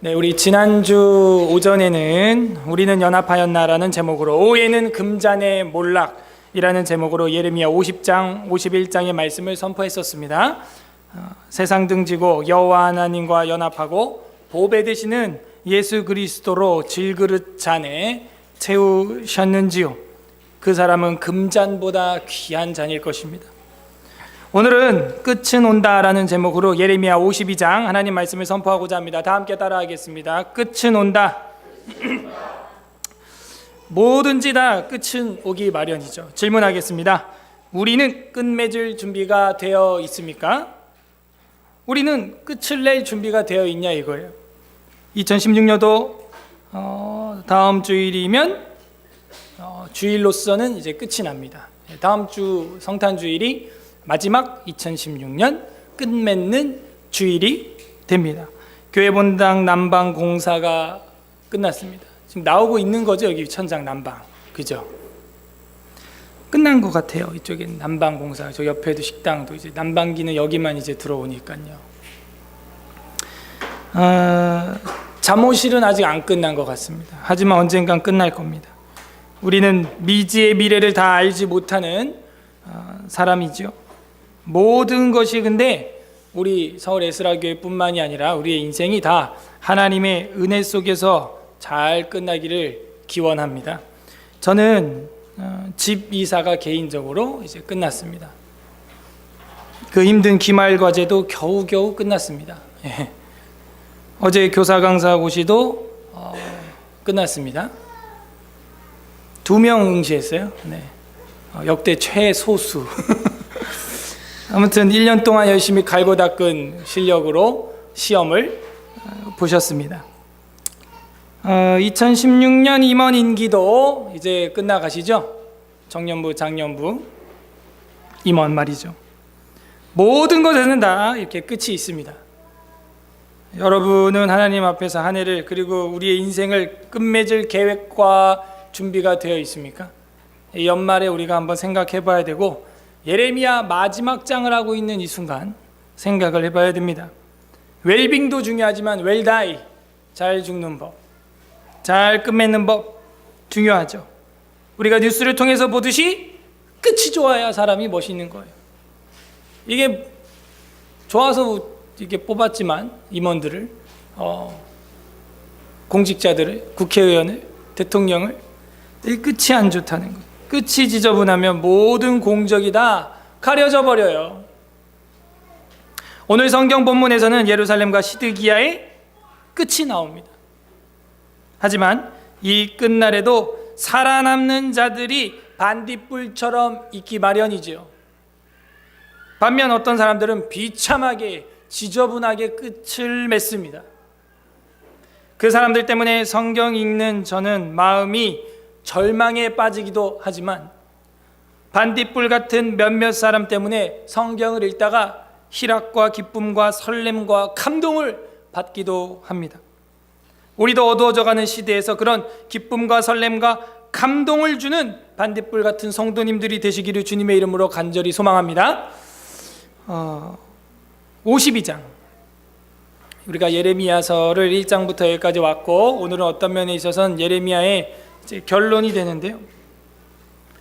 네, 우리 지난주 오전에는 우리는 연합하였나라는 제목으로, 오해는 금잔의 몰락이라는 제목으로 예레미야 50장, 51장의 말씀을 선포했었습니다. 세상 등지고 여호와 하나님과 연합하고 보배 되시는 예수 그리스도로 질그릇 잔에 채우셨는지요? 그 사람은 금잔보다 귀한 잔일 것입니다. 오늘은 끝은 온다라는 제목으로 예레미야 52장 하나님 말씀을 선포하고자 합니다. 다 함께 따라하겠습니다. 끝은 온다. 뭐든지 다 끝은 오기 마련이죠. 질문하겠습니다. 우리는 끝맺을 준비가 되어 있습니까? 우리는 끝을 낼 준비가 되어 있냐 이거예요. 2016년도 다음 주일이면 주일로서는 이제 끝이 납니다. 다음 주 성탄주일이 마지막 2016년 끝맺는 주일이 됩니다. 교회본당 난방 공사가 끝났습니다. 지금 나오고 있는 거죠, 여기 천장 난방, 그죠? 끝난 것 같아요. 이쪽엔 난방 공사, 저 옆에도 식당도 이제 난방기는 여기만 이제 들어오니까요. 잠옷실은 아직 안 끝난 것 같습니다. 하지만 언젠간 끝날 겁니다. 우리는 미지의 미래를 다 알지 못하는 사람이죠. 모든 것이 근데 우리 서울 에스라교회 뿐만이 아니라 우리의 인생이 다 하나님의 은혜 속에서 잘 끝나기를 기원합니다. 저는 집 이사가 개인적으로 이제 끝났습니다. 그 힘든 기말 과제도 겨우겨우 끝났습니다. 어제 교사 강사 고시도 끝났습니다. 2명 응시했어요. 네. 역대 최소수. 아무튼 1년 동안 열심히 갈고 닦은 실력으로 시험을 보셨습니다. 2016년 임원 임기도 이제 끝나가시죠. 청년부, 장년부 임원 말이죠. 모든 것에는 다 이렇게 끝이 있습니다. 여러분은 하나님 앞에서 한 해를, 그리고 우리의 인생을 끝맺을 계획과 준비가 되어 있습니까? 연말에 우리가 한번 생각해 봐야 되고, 예레미야 마지막 장을 하고 있는 이 순간 생각을 해봐야 됩니다. 웰빙도 중요하지만 웰다이, 잘 죽는 법, 잘 끝맺는 법 중요하죠. 우리가 뉴스를 통해서 보듯이 끝이 좋아야 사람이 멋있는 거예요. 이게 좋아서 이렇게 뽑았지만 임원들을, 공직자들을, 국회의원을, 대통령을, 이 끝이 안 좋다는 거예요. 끝이 지저분하면 모든 공적이 다 가려져 버려요. 오늘 성경 본문에서는 예루살렘과 시드기야의 끝이 나옵니다. 하지만 이 끝날에도 살아남는 자들이 반딧불처럼 있기 마련이지요. 반면 어떤 사람들은 비참하게 지저분하게 끝을 맺습니다. 그 사람들 때문에 성경 읽는 저는 마음이 절망에 빠지기도 하지만, 반딧불 같은 몇몇 사람 때문에 성경을 읽다가 희락과 기쁨과 설렘과 감동을 받기도 합니다. 우리도 어두워져가는 시대에서 그런 기쁨과 설렘과 감동을 주는 반딧불 같은 성도님들이 되시기를 주님의 이름으로 간절히 소망합니다. 52장, 우리가 예레미야서를 1장부터 여기까지 왔고, 오늘은 어떤 면에 있어서는 예레미야의 이제 결론이 되는데요.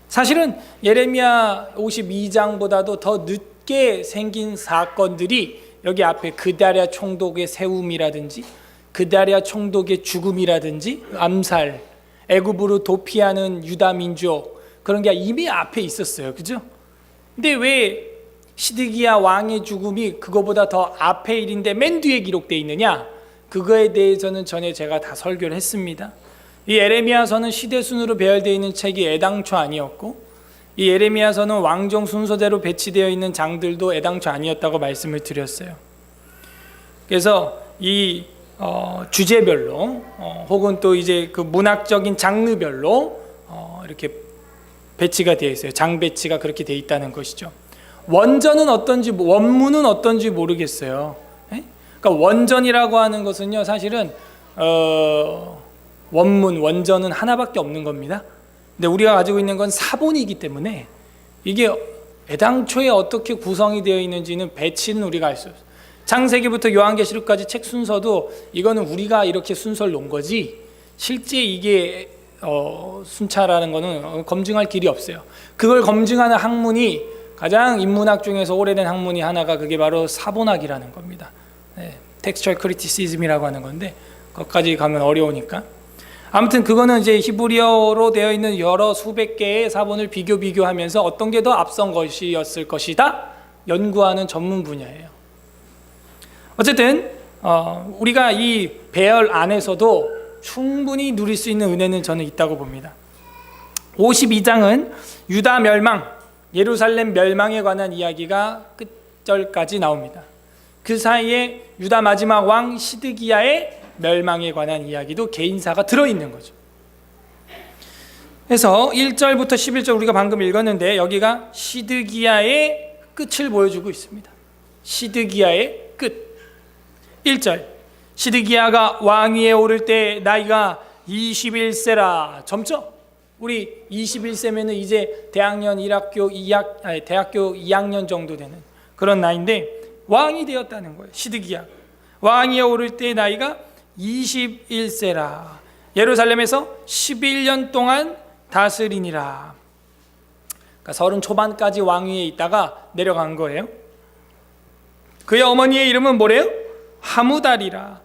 사실은 예레미야 52장보다도 더 늦게 생긴 사건들이 여기 앞에 그다랴 총독의 세움이라든지, 그다랴 총독의 죽음이라든지, 암살, 애굽으로 도피하는 유다 민족, 그런 게 이미 앞에 있었어요. 그죠? 근데 왜 시드기야 왕의 죽음이 그거보다 더 앞의 일인데 맨 뒤에 기록되어 있느냐? 그거에 대해서는 전에 제가 다 설교를 했습니다. 이 예레미야서는 시대순으로 배열되어 있는 책이 애당초 아니었고, 이 예레미야서는 왕정 순서대로 배치되어 있는 장들도 애당초 아니었다고 말씀을 드렸어요. 그래서 이 주제별로, 혹은 또 이제 그 문학적인 장르별로 이렇게 배치가 되어 있어요. 장 배치가 그렇게 되어 있다는 것이죠. 원전은 어떤지, 원문은 어떤지 모르겠어요. 그러니까 원전이라고 하는 것은요, 사실은 원전은 하나밖에 없는 겁니다. 근데 우리가 가지고 있는 건 사본이기 때문에 이게 애당초에 어떻게 구성이 되어 있는지는 배치는 우리가 알 수 없어요. 창세기부터 요한계시록까지 책 순서도 이거는 우리가 이렇게 순서를 놓은 거지 실제 이게 순차라는 거는 검증할 길이 없어요. 그걸 검증하는 학문이 가장 인문학 중에서 오래된 학문이 하나가 그게 바로 사본학이라는 겁니다. 네, 텍스처럴 크리티시즘이라고 하는 건데 거기까지 가면 어려우니까 아무튼 그거는 이제 히브리어로 되어 있는 여러 수백 개의 사본을 비교하면서 어떤 게 더 앞선 것이었을 것이다 연구하는 전문 분야예요. 어쨌든 우리가 이 배열 안에서도 충분히 누릴 수 있는 은혜는 저는 있다고 봅니다. 52장은 유다 멸망, 예루살렘 멸망에 관한 이야기가 끝절까지 나옵니다. 그 사이에 유다 마지막 왕 시드기야의 멸망에 관한 이야기도 개인사가 들어있는 거죠. 그래서 1절부터 11절 우리가 방금 읽었는데 여기가 시드기야의 끝을 보여주고 있습니다. 시드기야의 끝. 1절 시드기야가 왕위에 오를 때 나이가 21세라. 점점 우리 21세면은 이제 대학교 2학년 정도 되는 그런 나이인데 왕이 되었다는 거예요. 시드기야 왕위에 오를 때 나이가 21세라. 예루살렘에서 11년 동안 다스리니라. 그러니까 30 초반까지 왕위에 있다가 내려간 거예요. 그의 어머니의 이름은 뭐래요? 하무달이라.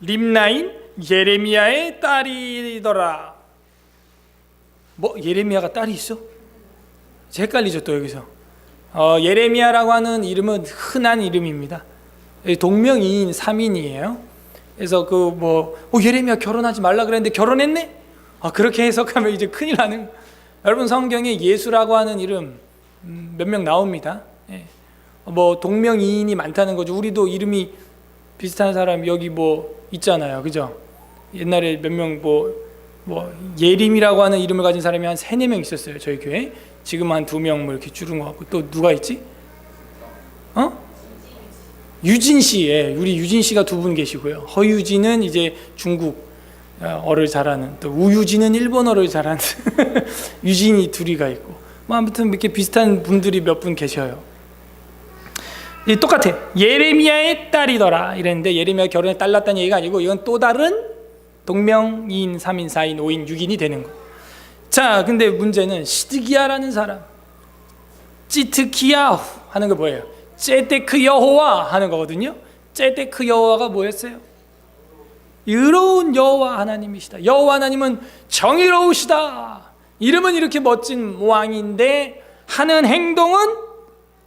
림나인 예레미야의 딸이더라. 뭐 예레미야가 딸이 있어? 헷갈리죠 또 여기서. 예레미야라고 하는 이름은 흔한 이름입니다. 동명이인 3인이에요. 그래서 예레미야 결혼하지 말라 그랬는데 결혼했네? 그렇게 해석하면 이제 큰일 나는. 여러분 성경에 예수라고 하는 이름 몇 명 나옵니다. 동명이인이 많다는 거죠. 우리도 이름이 비슷한 사람 여기 있잖아요, 그죠? 옛날에 몇 명 예림이라고 하는 이름을 가진 사람이 한 3-4명 있었어요 저희 교회. 지금 한 2명 이렇게 줄은 것 같고. 또 누가 있지? 유진 씨, 우리 유진 씨가 2분 계시고요. 허유진은 이제 중국어를 잘하는, 또 우유진은 일본어를 잘하는 유진이 2이가 있고. 아무튼 이렇게 비슷한 분들이 몇 분 계셔요. 똑같아. 예레미야의 딸이더라 이랬는데 예레미야 결혼에 딸 낳았다는 얘기가 아니고 이건 또 다른 동명이인 3인 4인 5인 6인이 되는 거예요. 자, 근데 문제는 시드기야라는 사람, 찌트키야후 하는 거 뭐예요? ጼ데크 여호와 하는 거거든요. ጼ데크 여호와가 뭐였어요? 의로운 여호와 하나님이시다. 여호와 하나님은 정의로우시다. 이름은 이렇게 멋진 왕인데 하는 행동은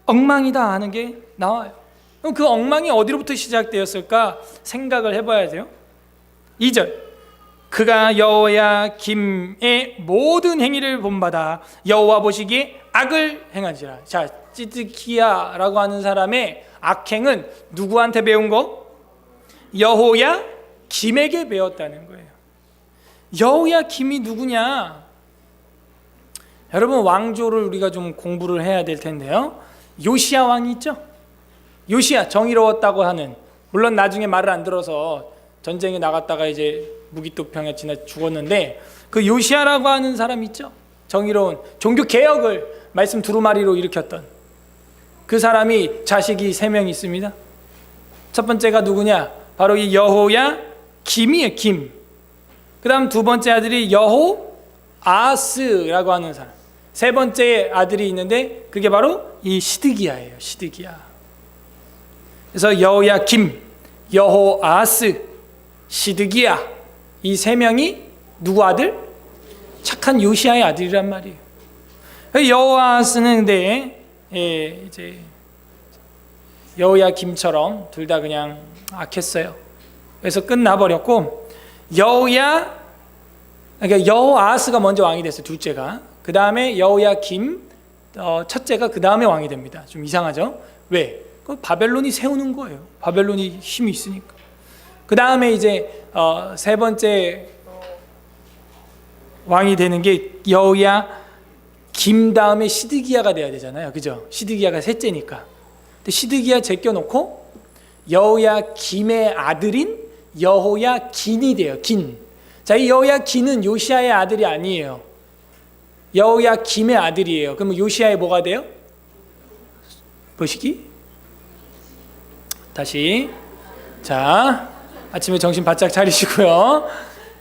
엉망이다 하는 게 나와요. 그럼 그 엉망이 어디로부터 시작되었을까 생각을 해봐야 돼요. 2절 그가 여호야김의 모든 행위를 본받아 여호와 보시기에 악을 행한지라. 자, 찌드키야라고 하는 사람의 악행은 누구한테 배운 거? 여호야김에게 배웠다는 거예요. 여호야김이 누구냐? 여러분 왕조를 우리가 좀 공부를 해야 될 텐데요. 요시야 왕이 있죠? 요시야 정의로웠다고 하는, 물론 나중에 말을 안 들어서 전쟁에 나갔다가 이제 무기토병에 지나 죽었는데 그 요시야라고 하는 사람 있죠? 정의로운 종교 개혁을 말씀 두루마리로 일으켰던 그 사람이 자식이 3명 있습니다. 첫 번째가 누구냐? 바로 이 여호야김이에요. 김. 그 다음 2번째 아들이 여호아스라고 하는 사람. 3번째 아들이 있는데 그게 바로 이 시드기야예요. 시드기야. 그래서 여호야김, 여호아스, 시드기야 이 3명이 누구 아들? 착한 요시야의 아들이란 말이에요. 여호아스는 근데 이제 여호야김처럼 둘 다 그냥 악했어요. 그래서 끝나버렸고 그러니까 여호아스가 먼저 왕이 됐어요. 둘째가. 그 다음에 여호야김 첫째가 그 다음에 왕이 됩니다. 좀 이상하죠? 왜? 바벨론이 세우는 거예요. 바벨론이 힘이 있으니까. 그 다음에 이제 3번째 왕이 되는 게 여호야김 다음에 시드기야가 돼야 되잖아요. 그죠? 시드기야가 셋째니까. 근데 시드기야 제껴놓고 여호야김의 아들인 여호야긴이 돼요. 긴. 자, 이 여호야긴은 요시야의 아들이 아니에요. 여호야김의 아들이에요. 그러면 요시야의 뭐가 돼요? 보시기? 다시. 자, 아침에 정신 바짝 차리시고요.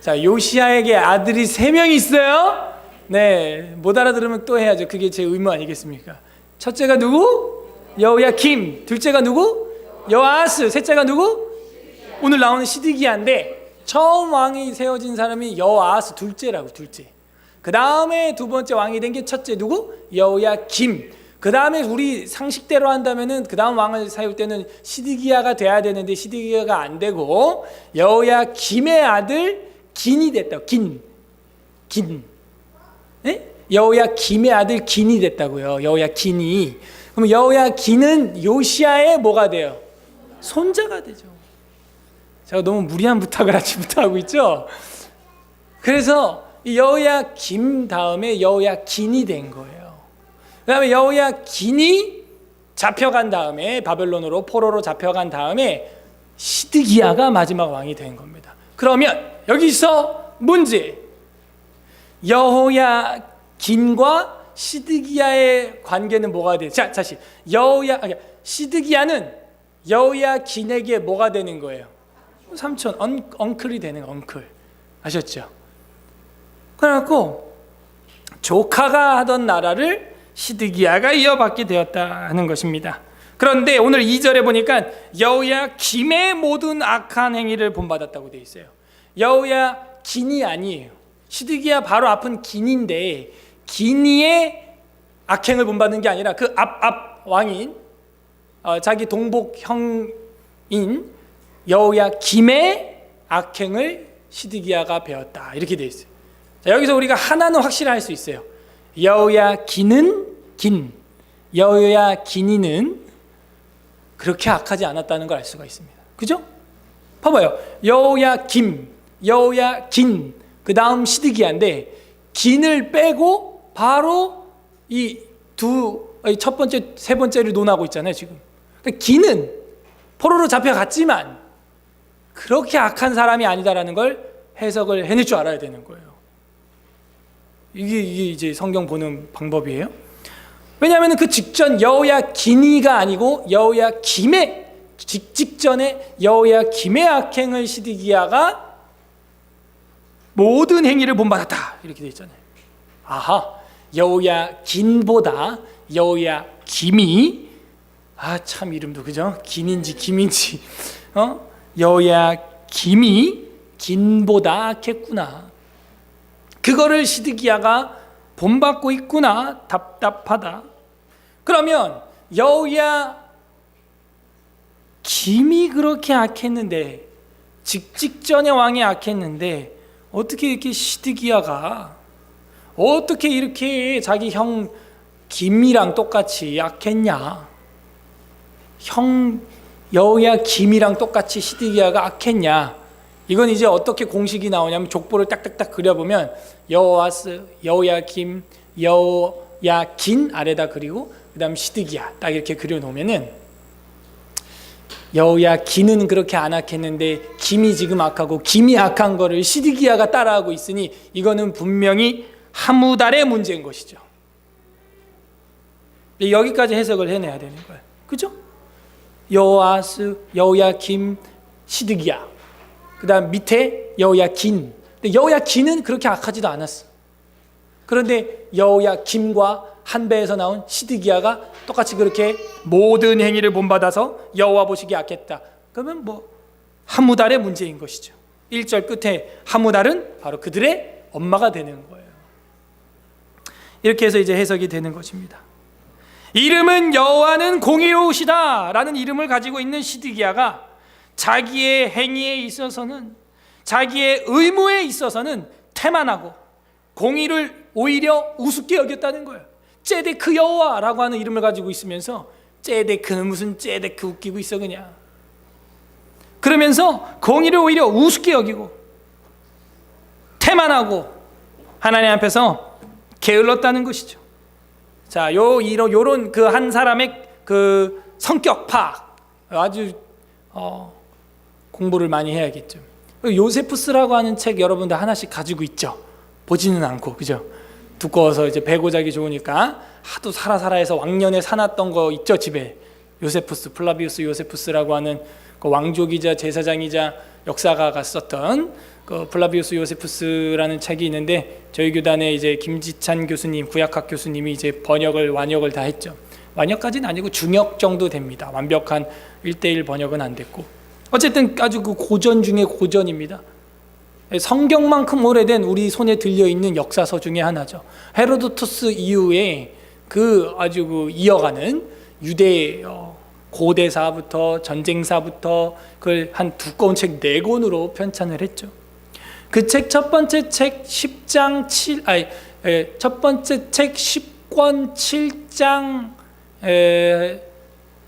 자, 요시야에게 아들이 3명이 있어요. 네, 못 알아들으면 또 해야죠. 그게 제 의무 아니겠습니까? 첫째가 누구? 여호야김. 둘째가 누구? 여아스. 셋째가 누구? 오늘 나오는 시드기야인데 처음 왕이 세워진 사람이 여아스 둘째라고. 둘째. 그 다음에 두 번째 왕이 된 게 첫째 누구? 여호야김. 그 다음에 우리 상식대로 한다면은 그 다음 왕을 세울 때는 시드기야가 돼야 되는데 시드기야가 안 되고 여호야김의 아들 긴이 됐다. 긴. 네? 여호야김의 아들 긴이 됐다고요. 여호야긴이. 그럼 여호야긴은 요시야의 뭐가 돼요? 손자가 되죠. 제가 너무 무리한 부탁을 아침부터 하고 있죠. 그래서 여호야김 다음에 여호야긴이 된 거예요. 그 다음에 여호야긴이 잡혀간 다음에 바벨론으로 포로로 잡혀간 다음에 시드기야가 마지막 왕이 된 겁니다. 그러면 여기서 문제. 여호야긴과 시드기야의 관계는 뭐가 돼요? 자, 다시. 시드기야는 여호야긴에게 뭐가 되는 거예요? 삼촌, 엉클이 되는 거예요. 엉클. 아셨죠? 그래갖고 조카가 하던 나라를 시드기야가 이어받게 되었다는 것입니다. 그런데 오늘 2절에 보니까 여호야김의 모든 악한 행위를 본받았다고 되어 있어요. 여호야긴이 아니에요. 시드기야 바로 앞은 긴인데 긴이의 악행을 본받는 게 아니라 그 앞 왕인 자기 동복 형인 여호야김의 악행을 시드기야가 배웠다. 이렇게 되어 있어요. 자, 여기서 우리가 하나는 확실할 수 있어요. 여호야긴이는 그렇게 악하지 않았다는 걸 알 수가 있습니다. 그죠? 봐봐요. 여호야긴, 그 다음 시드기야인데 긴을 빼고 바로 첫 번째, 세 번째를 논하고 있잖아요. 지금 그러니까 긴은 포로로 잡혀갔지만 그렇게 악한 사람이 아니다라는 걸 해석을 해낼 줄 알아야 되는 거예요. 이게 이제 성경 보는 방법이에요. 왜냐하면 그 직전 여호야긴이가 아니고 여호야김의 직전에 여호야김의 악행을 시드기야가 모든 행위를 본받았다 이렇게 돼 있잖아요. 아하, 여호야긴보다 여호야김이 참 이름도 그죠? 긴인지 김인지 여호야김이 긴보다 악했구나. 그거를 시드기야가 본받고 있구나. 답답하다. 그러면 여호야김이 그렇게 악했는데 직전에 왕이 악했는데 어떻게 이렇게 시드기야가 어떻게 이렇게 자기 형 김이랑 똑같이 악했냐? 형 여호야김이랑 똑같이 시드기야가 악했냐? 이건 이제 어떻게 공식이 나오냐면 족보를 딱딱딱 그려보면 여호아스, 여호야김, 여호야긴 아래다 그리고 그 다음 시드기야 딱 이렇게 그려놓으면은 여호야긴은 그렇게 안 악했는데 김이 지금 악하고 김이 악한 거를 시드기야가 따라하고 있으니 이거는 분명히 하무달의 문제인 것이죠. 여기까지 해석을 해내야 되는 거예요. 그죠? 여호아스, 여호야김, 시드기야. 그 다음 밑에 여호야긴. 근데 여호야긴은 그렇게 악하지도 않았어. 그런데 여호야김과 한 배에서 나온 시드기야가 똑같이 그렇게 모든 행위를 본받아서 여호와 보시기에 악했다. 그러면 하무달의 문제인 것이죠. 1절 끝에 하무달은 바로 그들의 엄마가 되는 거예요. 이렇게 해서 이제 해석이 되는 것입니다. 이름은 여호와는 공의로우시다 라는 이름을 가지고 있는 시드기야가 자기의 행위에 있어서는 자기의 의무에 있어서는 태만하고 공의를 오히려 우습게 여겼다는 거예요. ጼ데크 여호와라고 하는 이름을 가지고 있으면서 ጼ데크는 무슨 ጼ데크 웃기고 있어 그냥. 그러면서 공의를 오히려 우습게 여기고 태만하고 하나님 앞에서 게을렀다는 것이죠. 자, 요런 그 한 사람의 그 성격 파악 아주 공부를 많이 해야겠죠. 요세푸스라고 하는 책 여러분들 하나씩 가지고 있죠. 보지는 않고 그죠? 두꺼워서 이제 배고 자기 좋으니까 하도 살아 해서 왕년에 사놨던 거 있죠 집에. 요세푸스, 플라비우스 요세푸스라고 하는 그 왕족이자 제사장이자 역사가가 썼던 그 플라비우스 요세푸스라는 책이 있는데 저희 교단에 이제 김지찬 교수님, 구약학 교수님이 이제 완역을 다 했죠. 완역까지는 아니고 중역 정도 됩니다. 완벽한 1:1 번역은 안 됐고 어쨌든 아주 그 고전 중에 고전입니다. 성경만큼 오래된 우리 손에 들려있는 역사서 중에 하나죠. 헤로도토스 이후에 그 아주 그 이어가는 유대 고대사부터 전쟁사부터 그걸 한 두꺼운 책 4권으로 편찬을 했죠. 그 책 첫 번째 책 10장 7 첫 번째 책 10권 7장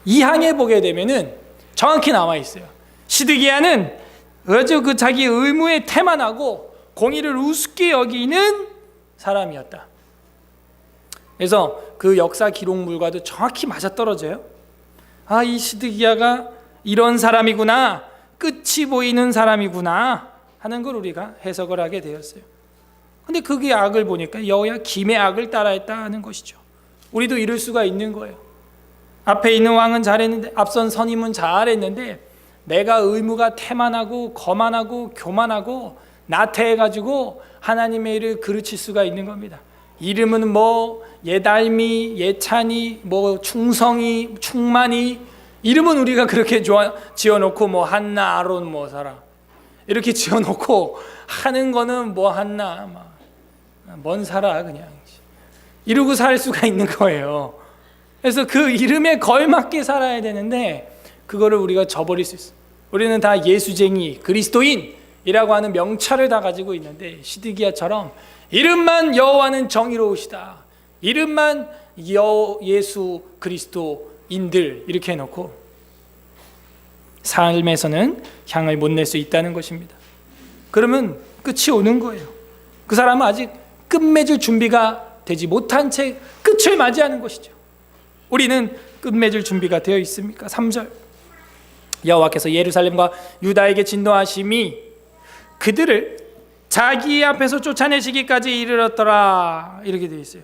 2항에 보게 되면은 정확히 나와 있어요. 시드기야는 아주 그 자기 의무에 태만하고 공의를 우습게 여기는 사람이었다. 그래서 그 역사 기록물과도 정확히 맞아떨어져요. 아, 이 시드기야가 이런 사람이구나, 끝이 보이는 사람이구나 하는 걸 우리가 해석을 하게 되었어요. 근데 그게 악을 보니까 여호야김의 악을 따라했다 하는 것이죠. 우리도 이럴 수가 있는 거예요. 앞에 있는 왕은 잘했는데, 앞선 선임은 잘했는데 내가 의무가 태만하고 거만하고 교만하고 나태해가지고 하나님의 일을 그르칠 수가 있는 겁니다. 이름은 뭐 예달미, 예찬이, 뭐 충성이, 충만이, 이름은 우리가 그렇게 지어놓고 뭐 한나, 아론, 뭐 사라 이렇게 지어놓고 하는 거는 뭐 한나, 뭔 사라 그냥 이러고 살 수가 있는 거예요. 그래서 그 이름에 걸맞게 살아야 되는데 그거를 우리가 저버릴 수 있어요. 우리는 다 예수쟁이, 그리스도인이라고 하는 명찰을 다 가지고 있는데 시드기야처럼 이름만 여호와는 정의로우시다, 이름만 예수 그리스도인들 이렇게 해놓고 삶에서는 향을 못 낼 수 있다는 것입니다. 그러면 끝이 오는 거예요. 그 사람은 아직 끝맺을 준비가 되지 못한 채 끝을 맞이하는 것이죠. 우리는 끝맺을 준비가 되어 있습니까? 3절 여호와께서 예루살렘과 유다에게 진노하심이 그들을 자기 앞에서 쫓아내시기까지 이르렀더라 이렇게 되어 있어요.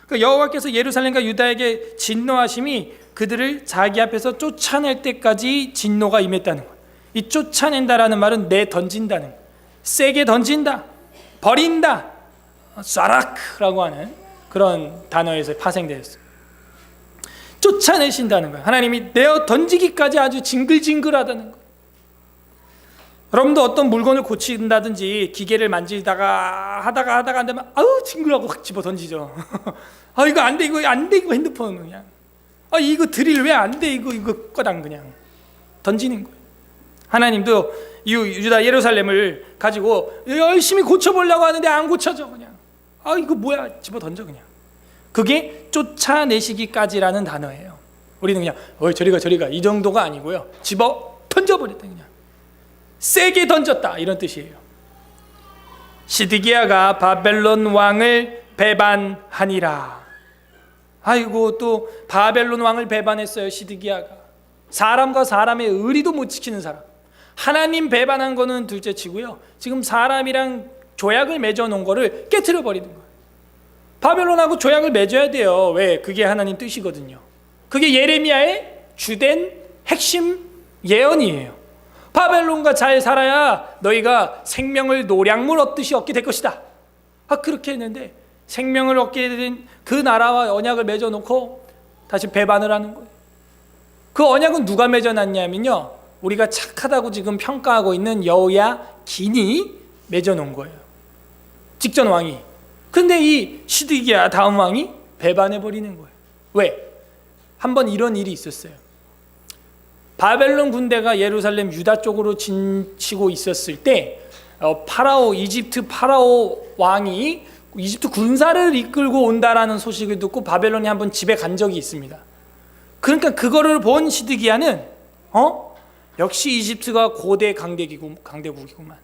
그러니까 여호와께서 예루살렘과 유다에게 진노하심이 그들을 자기 앞에서 쫓아낼 때까지 진노가 임했다는 거예요. 이 쫓아낸다라는 말은 내던진다는 거예요. 세게 던진다, 버린다, 쏴락라고 하는 그런 단어에서 파생되었어요. 쫓아내신다는 거예요. 하나님이 내어 던지기까지 아주 징글징글하다는 거예요. 여러분도 어떤 물건을 고친다든지 기계를 만지다가 하다가 안 되면 아우 징글하고 확 집어 던지죠. 아 이거 안 돼, 이거 안 돼, 이거 핸드폰 그냥. 아 이거 드릴 왜 안 돼, 이거 꺼당 그냥 던지는 거예요. 하나님도 유다 예루살렘을 가지고 열심히 고쳐보려고 하는데 안 고쳐져 그냥. 아 이거 뭐야, 집어 던져 그냥. 그게 쫓아내시기까지라는 단어예요. 우리는 그냥 저리가 이 정도가 아니고요. 집어 던져버렸다 그냥. 세게 던졌다 이런 뜻이에요. 시드기야가 바벨론 왕을 배반하니라. 아이고 또 바벨론 왕을 배반했어요. 시드기야가 사람과 사람의 의리도 못 지키는 사람. 하나님 배반한 거는 둘째 치고요. 지금 사람이랑 조약을 맺어 놓은 거를 깨트려 버리는 거예요. 바벨론하고 조약을 맺어야 돼요. 왜? 그게 하나님 뜻이거든요. 그게 예레미야의 주된 핵심 예언이에요. 바벨론과 잘 살아야 너희가 생명을 노량물 얻듯이 얻게 될 것이다. 그렇게 했는데 생명을 얻게 된 그 나라와 언약을 맺어놓고 다시 배반을 하는 거예요. 그 언약은 누가 맺어놨냐면요, 우리가 착하다고 지금 평가하고 있는 여호야긴이 맺어놓은 거예요. 직전 왕이. 근데 이 시드기야 다음 왕이 배반해버리는 거예요. 왜? 한번 이런 일이 있었어요. 바벨론 군대가 예루살렘 유다 쪽으로 진치고 있었을 때 이집트 파라오 왕이 이집트 군사를 이끌고 온다라는 소식을 듣고 바벨론이 한번 집에 간 적이 있습니다. 그러니까 그거를 본 시드기야는 역시 이집트가 고대 강대국이구만.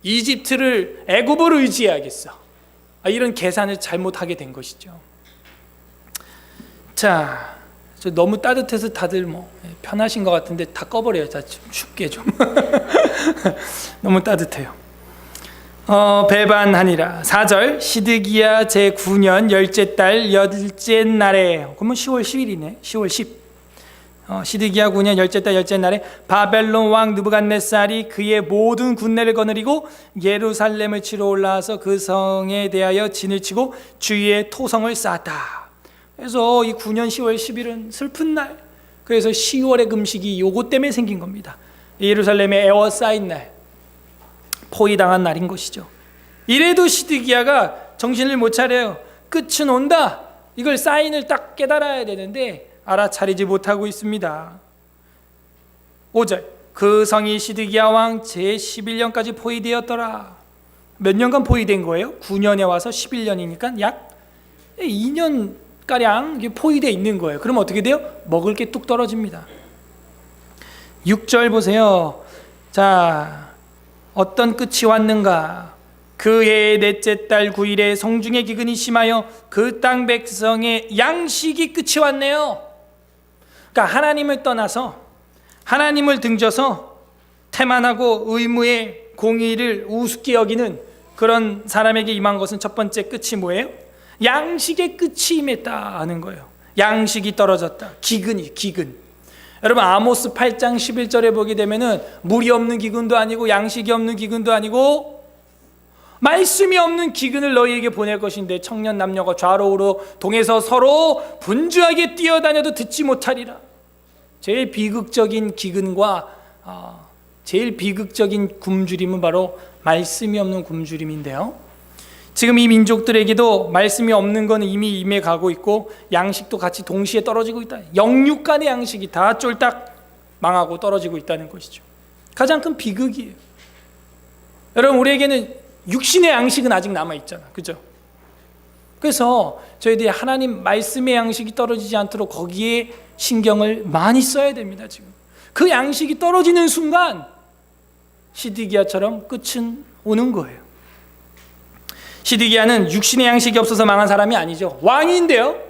이집트를 애굽을 의지해야겠어. 이런 계산을 잘못하게 된 것이죠. 자, 너무 따뜻해서 다들 뭐 편하신 것 같은데 다 꺼버려요. 다 춥게 좀. 너무 따뜻해요. 배반하니라. 4절 시드기야 제9년 10째 달 10째 날에, 그러면 10월 10일이네. 10월 10. 시드기야 9년 열째 달 열째 날에 바벨론 왕 느부갓네살이 그의 모든 군대를 거느리고 예루살렘을 치러 올라와서 그 성에 대하여 진을 치고 주위에 토성을 쌓았다. 그래서 이 9년 10월 10일은 슬픈 날, 그래서 10월의 금식이 요것 때문에 생긴 겁니다. 예루살렘에 에워싸인 날, 포위당한 날인 것이죠. 이래도 시드기야가 정신을 못 차려요. 끝은 온다, 이걸 사인을 딱 깨달아야 되는데 알아차리지 못하고 있습니다. 5절, 그 성이 시드기야 왕 제11년까지 포위되었더라. 몇 년간 포위된 거예요? 9년에 와서 11년이니까 약 2년가량 포위되어 있는 거예요. 그럼 어떻게 돼요? 먹을 게 뚝 떨어집니다. 6절 보세요. 자, 어떤 끝이 왔는가? 그 해의 넷째 달 9일에 성중의 기근이 심하여 그 땅 백성의 양식이 끝이 왔네요. 그러니까 하나님을 떠나서, 하나님을 등져서 태만하고 의무의 공의를 우습게 여기는 그런 사람에게 임한 것은 첫 번째 끝이 뭐예요? 양식의 끝이 임했다 하는 거예요. 양식이 떨어졌다. 기근. 여러분 아모스 8장 11절에 보게 되면은 물이 없는 기근도 아니고 양식이 없는 기근도 아니고 말씀이 없는 기근을 너희에게 보낼 것인데 청년 남녀가 좌로우로 동에서 서로 분주하게 뛰어다녀도 듣지 못하리라. 제일 비극적인 기근과 제일 비극적인 굶주림은 바로 말씀이 없는 굶주림인데요. 지금 이 민족들에게도 말씀이 없는 건 이미 임해 가고 있고 양식도 같이 동시에 떨어지고 있다. 영육 간의 양식이 다 쫄딱 망하고 떨어지고 있다는 것이죠. 가장 큰 비극이에요. 여러분 우리에게는 육신의 양식은 아직 남아있잖아, 그죠? 그래서 저희들이 하나님 말씀의 양식이 떨어지지 않도록 거기에 신경을 많이 써야 됩니다. 지금 그 양식이 떨어지는 순간 시드기야처럼 끝은 오는 거예요. 시드기야는 육신의 양식이 없어서 망한 사람이 아니죠. 왕인데요,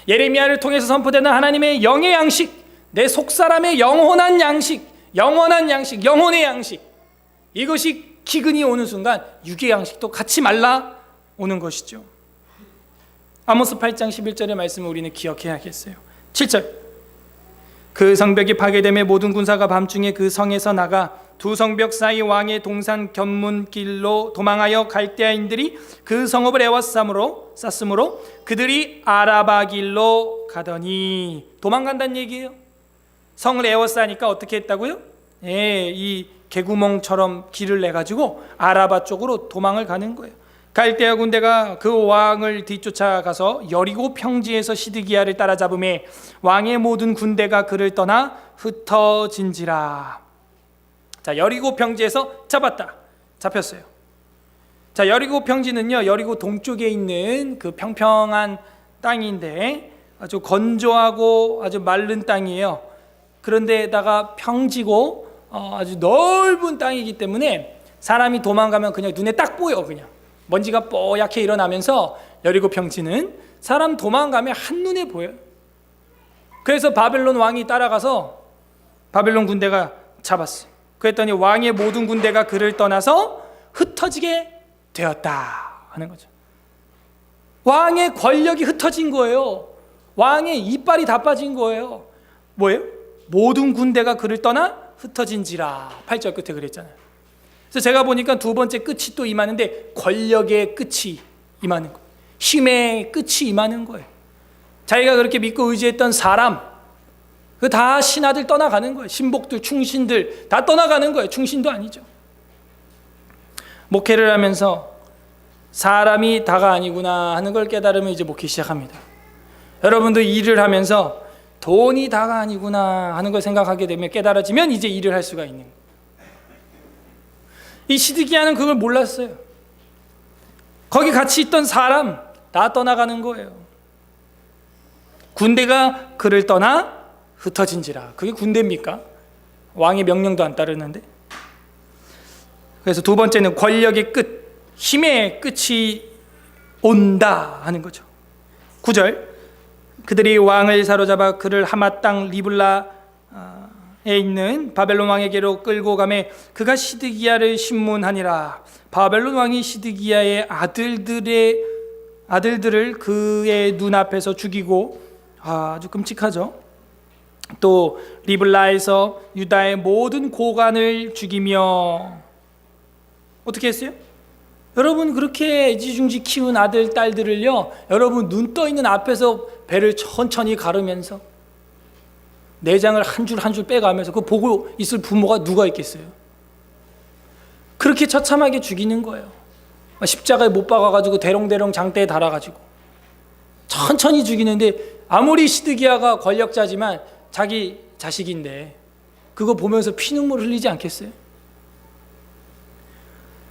예레미야를 통해서 선포되는 하나님의 영의 양식, 내 속사람의 영원한 양식, 영혼의 양식, 이것이 기근이 오는 순간 육의 양식도 같이 말라 오는 것이죠. 아모스 8장 11절의 말씀을 우리는 기억해야겠어요. 7절, 그 성벽이 파괴됨에 모든 군사가 밤중에 그 성에서 나가 두 성벽 사이 왕의 동산 견문길로 도망하여 갈대아인들이 그 성읍을 에워쌌으므로 그들이 아라바 길로 가더니, 도망간다는 얘기예요. 성을 에워싸니까 어떻게 했다고요? 이 개구멍처럼 길을 내가지고 아라바 쪽으로 도망을 가는 거예요. 갈대아 군대가 그 왕을 뒤쫓아가서 여리고 평지에서 시드기야를 따라잡음에 왕의 모든 군대가 그를 떠나 흩어진지라. 자, 여리고 평지에서 잡혔어요. 자, 여리고 평지는요, 여리고 동쪽에 있는 그 평평한 땅인데 아주 건조하고 아주 마른 땅이에요. 그런데다가 평지고 아주 넓은 땅이기 때문에 사람이 도망가면 그냥 눈에 딱 보여. 그냥 먼지가 뽀얗게 일어나면서 여리고 평지는 사람 도망가면 한눈에 보여요. 그래서 바벨론 왕이 따라가서 바벨론 군대가 잡았어요. 그랬더니 왕의 모든 군대가 그를 떠나서 흩어지게 되었다 하는 거죠. 왕의 권력이 흩어진 거예요. 왕의 이빨이 다 빠진 거예요. 뭐예요? 모든 군대가 그를 떠나 흩어진지라. 8절 끝에 그랬잖아요. 그래서 제가 보니까 두 번째 끝이 또 임하는데 권력의 끝이 임하는 거예요. 힘의 끝이 임하는 거예요. 자기가 그렇게 믿고 의지했던 사람, 그 다 신하들 떠나가는 거예요. 신복들, 충신들 다 떠나가는 거예요. 충신도 아니죠. 목회를 하면서 사람이 다가 아니구나 하는 걸 깨달으면 이제 목회 시작합니다. 여러분도 일을 하면서 돈이 다가 아니구나 하는 걸 생각하게 되면, 깨달아지면 이제 일을 할 수가 있는 거예요. 이 시드기야는 그걸 몰랐어요. 거기 같이 있던 사람 다 떠나가는 거예요. 군대가 그를 떠나 흩어진지라. 그게 군대입니까? 왕의 명령도 안 따르는데. 그래서 두 번째는 권력의 끝, 힘의 끝이 온다 하는 거죠. 9절, 그들이 왕을 사로잡아 그를 하마 땅 리블라에 있는 바벨론 왕에게로 끌고 가매 그가 시드기야를 신문하니라. 바벨론 왕이 시드기야의 아들들을 그의 눈앞에서 죽이고, 아주 끔찍하죠. 또 리블라에서 유다의 모든 고관을 죽이며 어떻게 했어요? 여러분 그렇게 애지중지 키운 아들 딸들을요, 여러분 눈 떠 있는 앞에서 배를 천천히 가르면서 내장을 한 줄 한 줄 빼가면서 그거 보고 있을 부모가 누가 있겠어요? 그렇게 처참하게 죽이는 거예요. 십자가에 못 박아가지고 대롱대롱 장대에 달아가지고 천천히 죽이는데, 아무리 시드기야가 권력자지만 자기 자식인데 그거 보면서 피눈물 흘리지 않겠어요?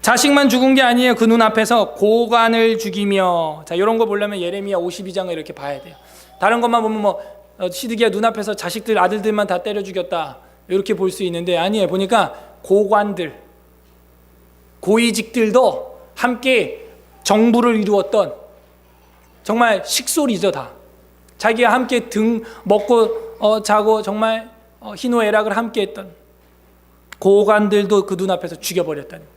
자식만 죽은 게 아니에요. 그 눈앞에서 고관을 죽이며. 자, 이런 거 보려면 예레미야 52장을 이렇게 봐야 돼요. 다른 것만 보면 뭐 시드기야 눈앞에서 자식들 아들들만 다 때려 죽였다 이렇게 볼 수 있는데, 아니에요. 보니까 고관들, 고위직들도 함께 정부를 이루었던, 정말 식솔이죠. 다 자기와 함께 등 먹고 자고 정말 희노애락을 함께 했던 고관들도 그 눈앞에서 죽여버렸다는.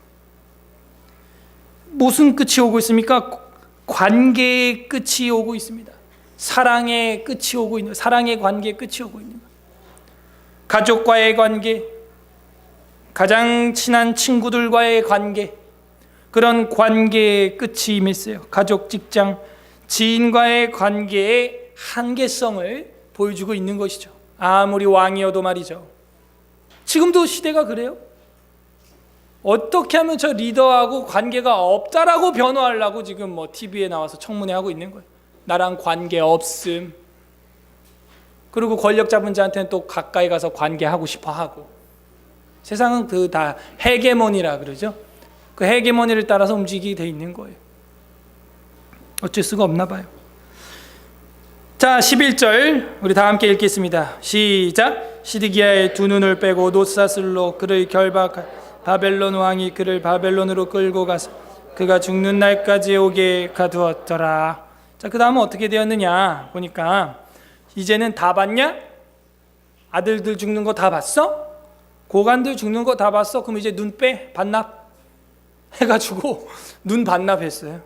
무슨 끝이 오고 있습니까? 관계의 끝이 오고 있습니다. 사랑의 끝이 오고 있는, 사랑의 관계의 끝이 오고 있는 거예요. 가족과의 관계, 가장 친한 친구들과의 관계, 그런 관계의 끝이 임했어요. 가족, 직장, 지인과의 관계의 한계성을 보여주고 있는 것이죠. 아무리 왕이어도 말이죠. 지금도 시대가 그래요. 어떻게 하면 저 리더하고 관계가 없다라고 변호하려고 지금 뭐 TV에 나와서 청문회 하고 있는 거예요. 나랑 관계 없음. 그리고 권력 잡은 자한테는 또 가까이 가서 관계하고 싶어 하고. 세상은 그 다 헤게모니라 그러죠. 그 헤게모니를 따라서 움직이게 돼 있는 거예요. 어쩔 수가 없나 봐요. 자, 11절 우리 다 함께 읽겠습니다. 시작. 시드기야의 두 눈을 빼고 놋사슬로 그를 결박하여 바벨론 왕이 그를 바벨론으로 끌고 가서 그가 죽는 날까지 오게 가두었더라. 자, 그 다음은 어떻게 되었느냐 보니까, 이제는 다 봤냐? 아들들 죽는 거 다 봤어? 고관들 죽는 거 다 봤어? 그럼 이제 눈 빼? 반납? 해가지고 눈 반납했어요.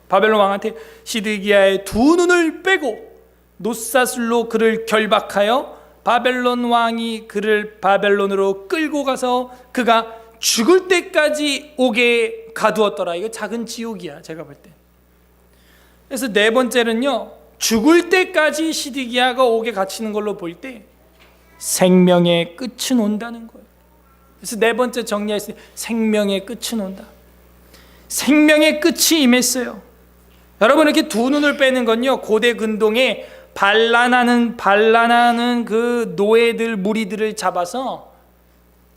바벨론 왕한테 시드기야의 두 눈을 빼고 놋사슬로 그를 결박하여 바벨론 왕이 그를 바벨론으로 끌고 가서 그가 죽을 때까지 오게 가두었더라. 이거 작은 지옥이야, 제가 볼 때. 그래서 네 번째는요, 죽을 때까지 시드기야가 옥에 갇히는 걸로 볼 때 생명의 끝은 온다는 거예요. 그래서 네 번째 정리했을 때 생명의 끝은 온다. 생명의 끝이 임했어요. 여러분, 이렇게 두 눈을 빼는 건요, 고대 근동에 반란하는 그 노예들, 무리들을 잡아서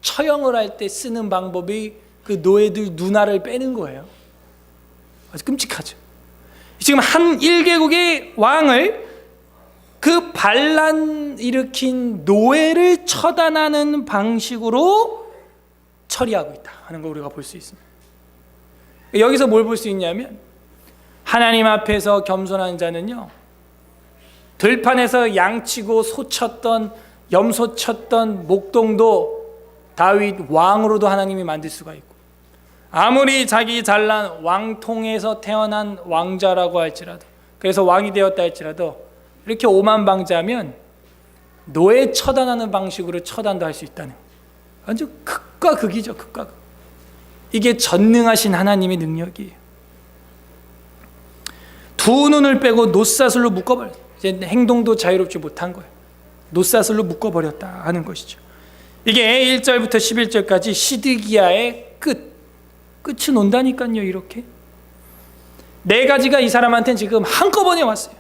처형을 할 때 쓰는 방법이 그 노예들 눈알을 빼는 거예요. 아주 끔찍하죠. 지금 한 1개국의 왕을 그 반란 일으킨 노예를 처단하는 방식으로 처리하고 있다 하는 걸 우리가 볼 수 있습니다. 여기서 뭘 볼 수 있냐면, 하나님 앞에서 겸손한 자는요, 들판에서 양치고 소 쳤던, 염소 쳤던 목동도 다윗 왕으로도 하나님이 만들 수가 있고, 아무리 자기 잘난 왕통에서 태어난 왕자라고 할지라도, 그래서 왕이 되었다 할지라도, 이렇게 오만방자면 노예 처단하는 방식으로 처단도 할 수 있다는, 아주 극과 극이죠. 극과 극. 이게 전능하신 하나님의 능력이에요. 두 눈을 빼고 놋사슬로 묶어버렸어요. 이제 행동도 자유롭지 못한 거예요. 놋사슬로 묶어버렸다 하는 것이죠. 이게 1절부터 11절까지 시드기야의 끝은 온다니까요. 이렇게 네 가지가 이 사람한테는 지금 한꺼번에 왔어요.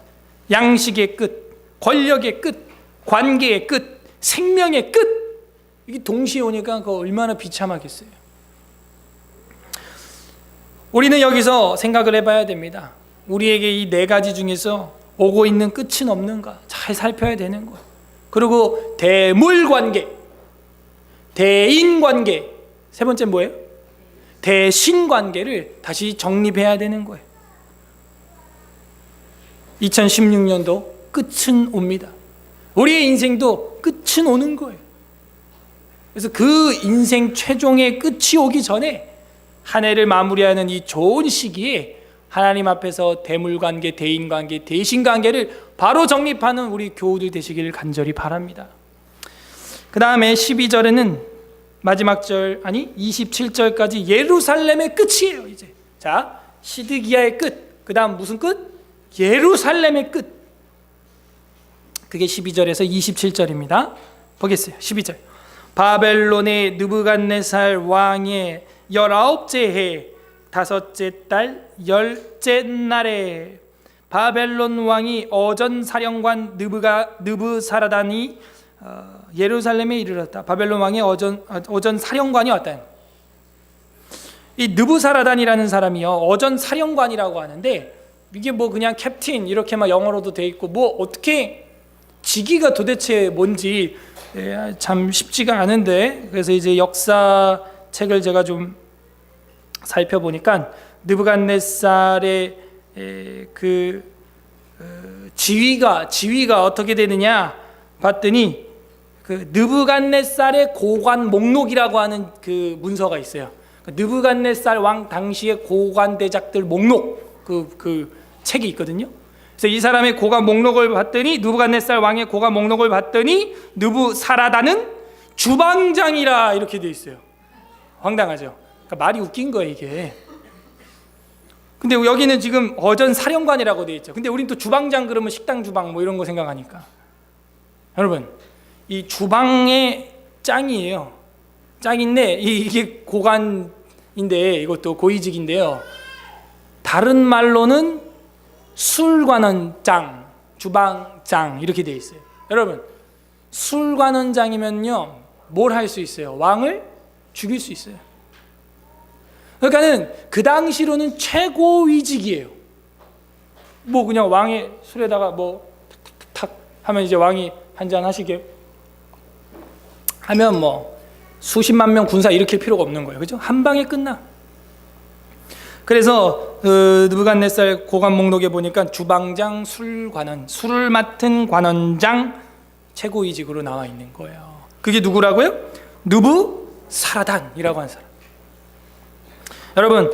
양식의 끝, 권력의 끝, 관계의 끝, 생명의 끝. 이게 동시에 오니까 그거 얼마나 비참하겠어요. 우리는 여기서 생각을 해봐야 됩니다. 우리에게 이 네 가지 중에서 오고 있는 끝은 없는가 잘 살펴야 되는 거예요. 그리고 대물관계, 대인관계, 세 번째 뭐예요? 대신관계를 다시 정립해야 되는 거예요. 2016년도 끝은 옵니다. 우리의 인생도 끝은 오는 거예요. 그래서 그 인생 최종의 끝이 오기 전에 한 해를 마무리하는 이 좋은 시기에 하나님 앞에서 대물관계, 대인관계, 대신관계를 바로 정립하는 우리 교우들 되시기를 간절히 바랍니다. 그 다음에 12절에는 마지막 절, 아니 27절까지 예루살렘의 끝이에요. 이제 자, 시드기야의 끝, 그 다음 무슨 끝? 예루살렘의 끝. 그게 12절에서 27절입니다. 보겠어요. 12절. 바벨론의 느부갓네살 왕의 19째 해 5째 달 10째 날에 바벨론 왕이 어전 사령관 느부사라단이 예루살렘에 이르렀다. 바벨론 왕의 어전 사령관이 왔다. 이 느부사라단이라는 사람이요, 어전 사령관이라고 하는데 이게 뭐 그냥 캡틴 이렇게만 영어로도 돼 있고 뭐 어떻게 직위가 도대체 뭔지 참 쉽지가 않은데, 그래서 이제 역사 책을 제가 좀 살펴보니까 느부갓네살의 그 지위가 어떻게 되느냐 봤더니 그 느부갓네살의 고관 목록이라고 하는 그 문서가 있어요. 느부갓네살 왕 당시의 고관 대작들 목록 그 책이 있거든요. 그래서 이 사람의 고관 목록을 봤더니 느부갓네살 왕의 고관 목록을 봤더니 느부사라단은 주방장이라 이렇게 돼 있어요. 황당하죠. 그러니까 말이 웃긴 거예요 이게. 근데 여기는 지금 어전 사령관이라고 돼 있죠. 근데 우린 또 주방장 그러면 식당 주방 뭐 이런 거 생각하니까, 여러분 이 주방의 짱이에요. 짱인데 이게 고관인데 이것도 고위직인데요. 다른 말로는 술관원장, 주방장 이렇게 돼 있어요. 여러분 술관원장이면요 뭘 할 수 있어요? 왕을 죽일 수 있어요. 그러니까는 그 당시로는 최고위직이에요. 뭐 그냥 왕의 술에다가 뭐 탁탁탁 하면 이제 왕이 한잔 하시게 하면 뭐 수십만 명 군사 일으킬 필요가 없는 거예요. 그죠? 한 방에 끝나. 그래서 느부갓네살 고관 목록에 보니까 주방장, 술관원, 술을 맡은 관원장 최고위직으로 나와 있는 거예요. 그게 누구라고요? 느부사라단이라고 하는 사람. 여러분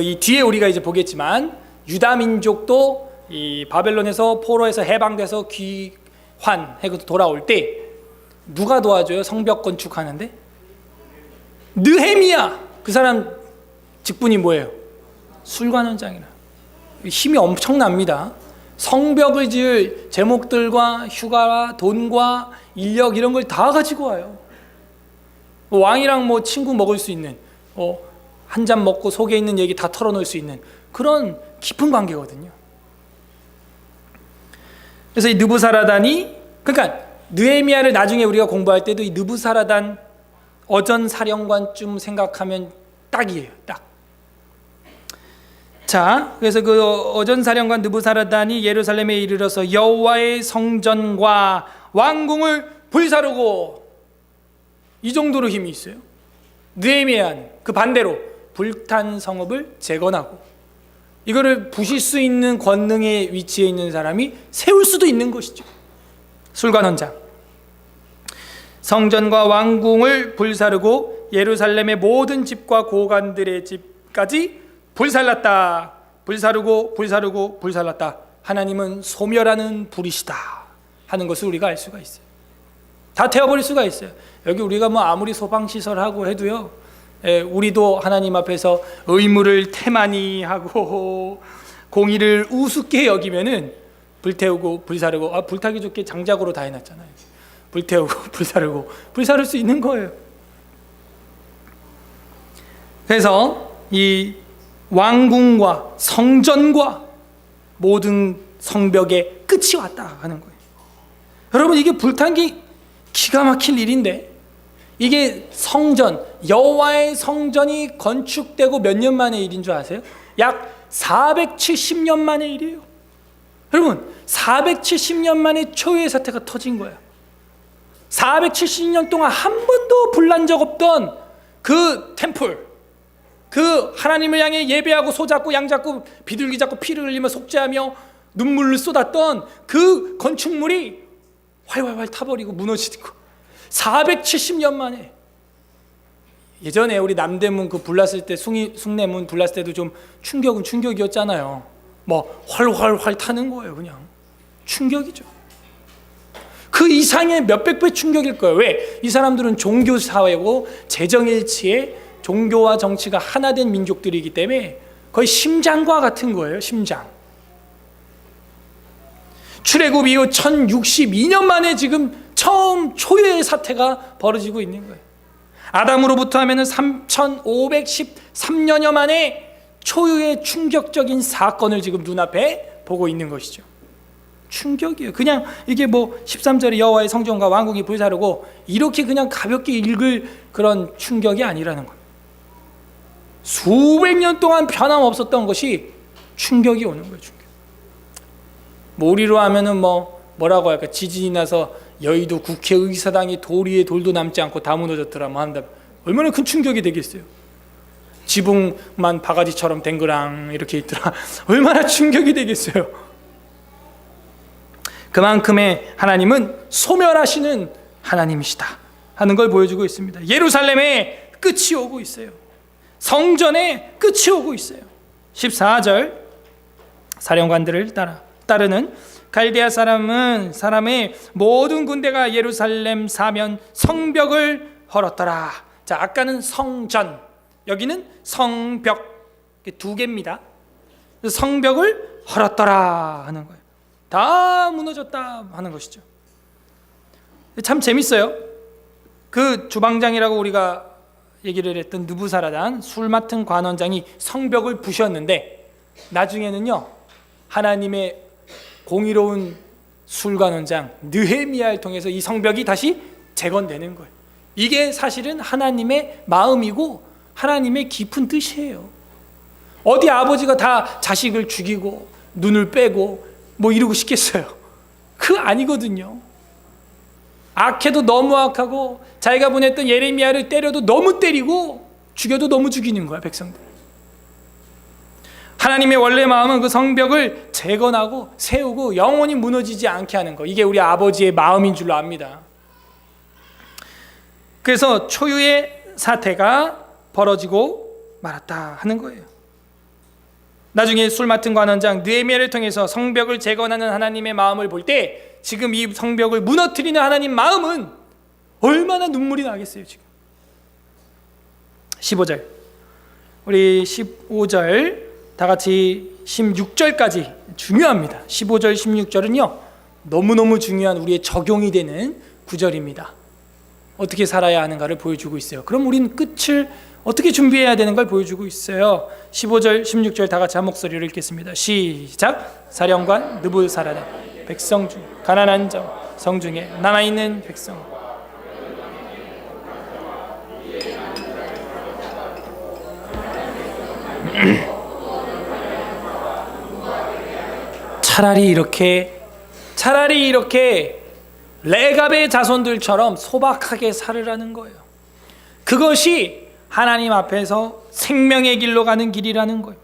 이 뒤에 우리가 이제 보겠지만 유다 민족도 이 바벨론에서 포로에서 해방돼서 귀환해서 돌아올 때 누가 도와줘요? 성벽 건축하는데 느헤미야. 그 사람 직분이 뭐예요? 술관원장이라. 힘이 엄청납니다. 성벽을 지을 제목들과 휴가와 돈과 인력 이런 걸 다 가지고 와요. 왕이랑 뭐 친구 먹을 수 있는, 한 잔 먹고 속에 있는 얘기 다 털어놓을 수 있는 그런 깊은 관계거든요. 그래서 이 느부사라단이, 그러니까 느헤미야를 나중에 우리가 공부할 때도 이 느부사라단 어전 사령관쯤 생각하면 딱이에요. 딱. 자, 그래서 그 어전 사령관 느부사라단이 예루살렘에 이르러서 여호와의 성전과 왕궁을 불사르고, 이 정도로 힘이 있어요. 느헤미야는 그 반대로 불탄 성읍을 재건하고, 이거를 부실 수 있는 권능의 위치에 있는 사람이 세울 수도 있는 것이죠. 술관원장. 성전과 왕궁을 불사르고 예루살렘의 모든 집과 고관들의 집까지 불살랐다. 불사르고 불사르고 불살랐다. 하나님은 소멸하는 불이시다 하는 것을 우리가 알 수가 있어요. 다 태워버릴 수가 있어요. 여기 우리가 뭐 아무리 소방시설하고 해도요, 우리도 하나님 앞에서 의무를 태만히 하고 공의를 우습게 여기면은 불태우고 불사르고, 불타기 좋게 장작으로 다 해놨잖아요. 불태우고 불사르고 불사를 수 있는 거예요. 그래서 이 왕궁과 성전과 모든 성벽의 끝이 왔다 하는 거예요. 여러분 이게 불탄 게 기가 막힐 일인데, 이게 성전, 여호와의 성전이 건축되고 몇 년 만의 일인 줄 아세요? 약 470년 만의 일이에요. 여러분 470년 만에 초유의 사태가 터진 거예요. 470년 동안 한 번도 불난 적 없던 그 템플, 그 하나님을 향해 예배하고 소 잡고 양 잡고 비둘기 잡고 피를 흘리며 속죄하며 눈물을 쏟았던 그 건축물이 활활활 타버리고 무너지고 470년 만에. 예전에 우리 남대문 그 불났을 때, 숭례문 불났을 때도 좀 충격은 충격이었잖아요. 뭐 활활활 타는 거예요 그냥. 충격이죠. 그 이상의 몇백 배 충격일 거예요. 왜? 이 사람들은 종교 사회고 재정일치에 종교와 정치가 하나 된 민족들이기 때문에 거의 심장과 같은 거예요. 심장. 출애굽 이후 1062년 만에 지금 처음 초유의 사태가 벌어지고 있는 거예요. 아담으로부터 하면은 3513년여 만에 초유의 충격적인 사건을 지금 눈앞에 보고 있는 것이죠. 충격이에요. 그냥 이게 뭐 13절에 여호와의 성전과 왕궁이 불사르고 이렇게 그냥 가볍게 읽을 그런 충격이 아니라는 겁니다. 수백 년 동안 변함없었던 것이 충격이 오는 거예요. 충격. 뭐 우리로 하면은 뭐라고 할까? 지진이 나서 여의도 국회의사당이 돌 위에 돌도 남지 않고 다 무너졌더라 뭐 한다. 얼마나 큰 충격이 되겠어요. 지붕만 바가지처럼 댕그랑 이렇게 있더라. 얼마나 충격이 되겠어요. 그만큼의 하나님은 소멸하시는 하나님이시다 하는 걸 보여주고 있습니다. 예루살렘에 끝이 오고 있어요. 성전에 끝이 오고 있어요. 14절 사령관들을 따르는 갈대아 사람의 모든 군대가 예루살렘 사면 성벽을 헐었더라. 자, 아까는 성전, 여기는 성벽, 두 개입니다. 성벽을 헐었더라 하는 거예요. 다 무너졌다 하는 것이죠. 참 재밌어요. 그 주방장이라고 우리가 얘기를 했던 느부사라단 술 맡은 관원장이 성벽을 부셨는데 나중에는요 하나님의 공의로운 술관원장 느헤미야를 통해서 이 성벽이 다시 재건되는 거예요. 이게 사실은 하나님의 마음이고 하나님의 깊은 뜻이에요. 어디 아버지가 다 자식을 죽이고 눈을 빼고 뭐 이러고 싶겠어요? 그거 아니거든요. 악해도 너무 악하고 자기가 보냈던 예레미야를 때려도 너무 때리고 죽여도 너무 죽이는 거야, 백성들. 하나님의 원래 마음은 그 성벽을 재건하고 세우고 영원히 무너지지 않게 하는 거. 이게 우리 아버지의 마음인 줄로 압니다. 그래서 초유의 사태가 벌어지고 말았다 하는 거예요. 나중에 술 맡은 관원장 느헤미야를 통해서 성벽을 재건하는 하나님의 마음을 볼 때 지금 이 성벽을 무너뜨리는 하나님 마음은 얼마나 눈물이 나겠어요. 지금 15절 우리 15절 다 같이 16절까지 중요합니다. 15절 16절은요 너무너무 중요한 우리의 적용이 되는 구절입니다. 어떻게 살아야 하는가를 보여주고 있어요. 그럼 우리는 끝을 어떻게 준비해야 되는 걸 보여주고 있어요. 15절 16절 다 같이 한 목소리로 읽겠습니다. 시작. 사령관 느부사라단 백성 중 가난한 자 성중에 남아있는 백성 차라리 이렇게 레갑의 자손들처럼 소박하게 살으라는 거예요. 그것이 하나님 앞에서 생명의 길로 가는 길이라는 거예요.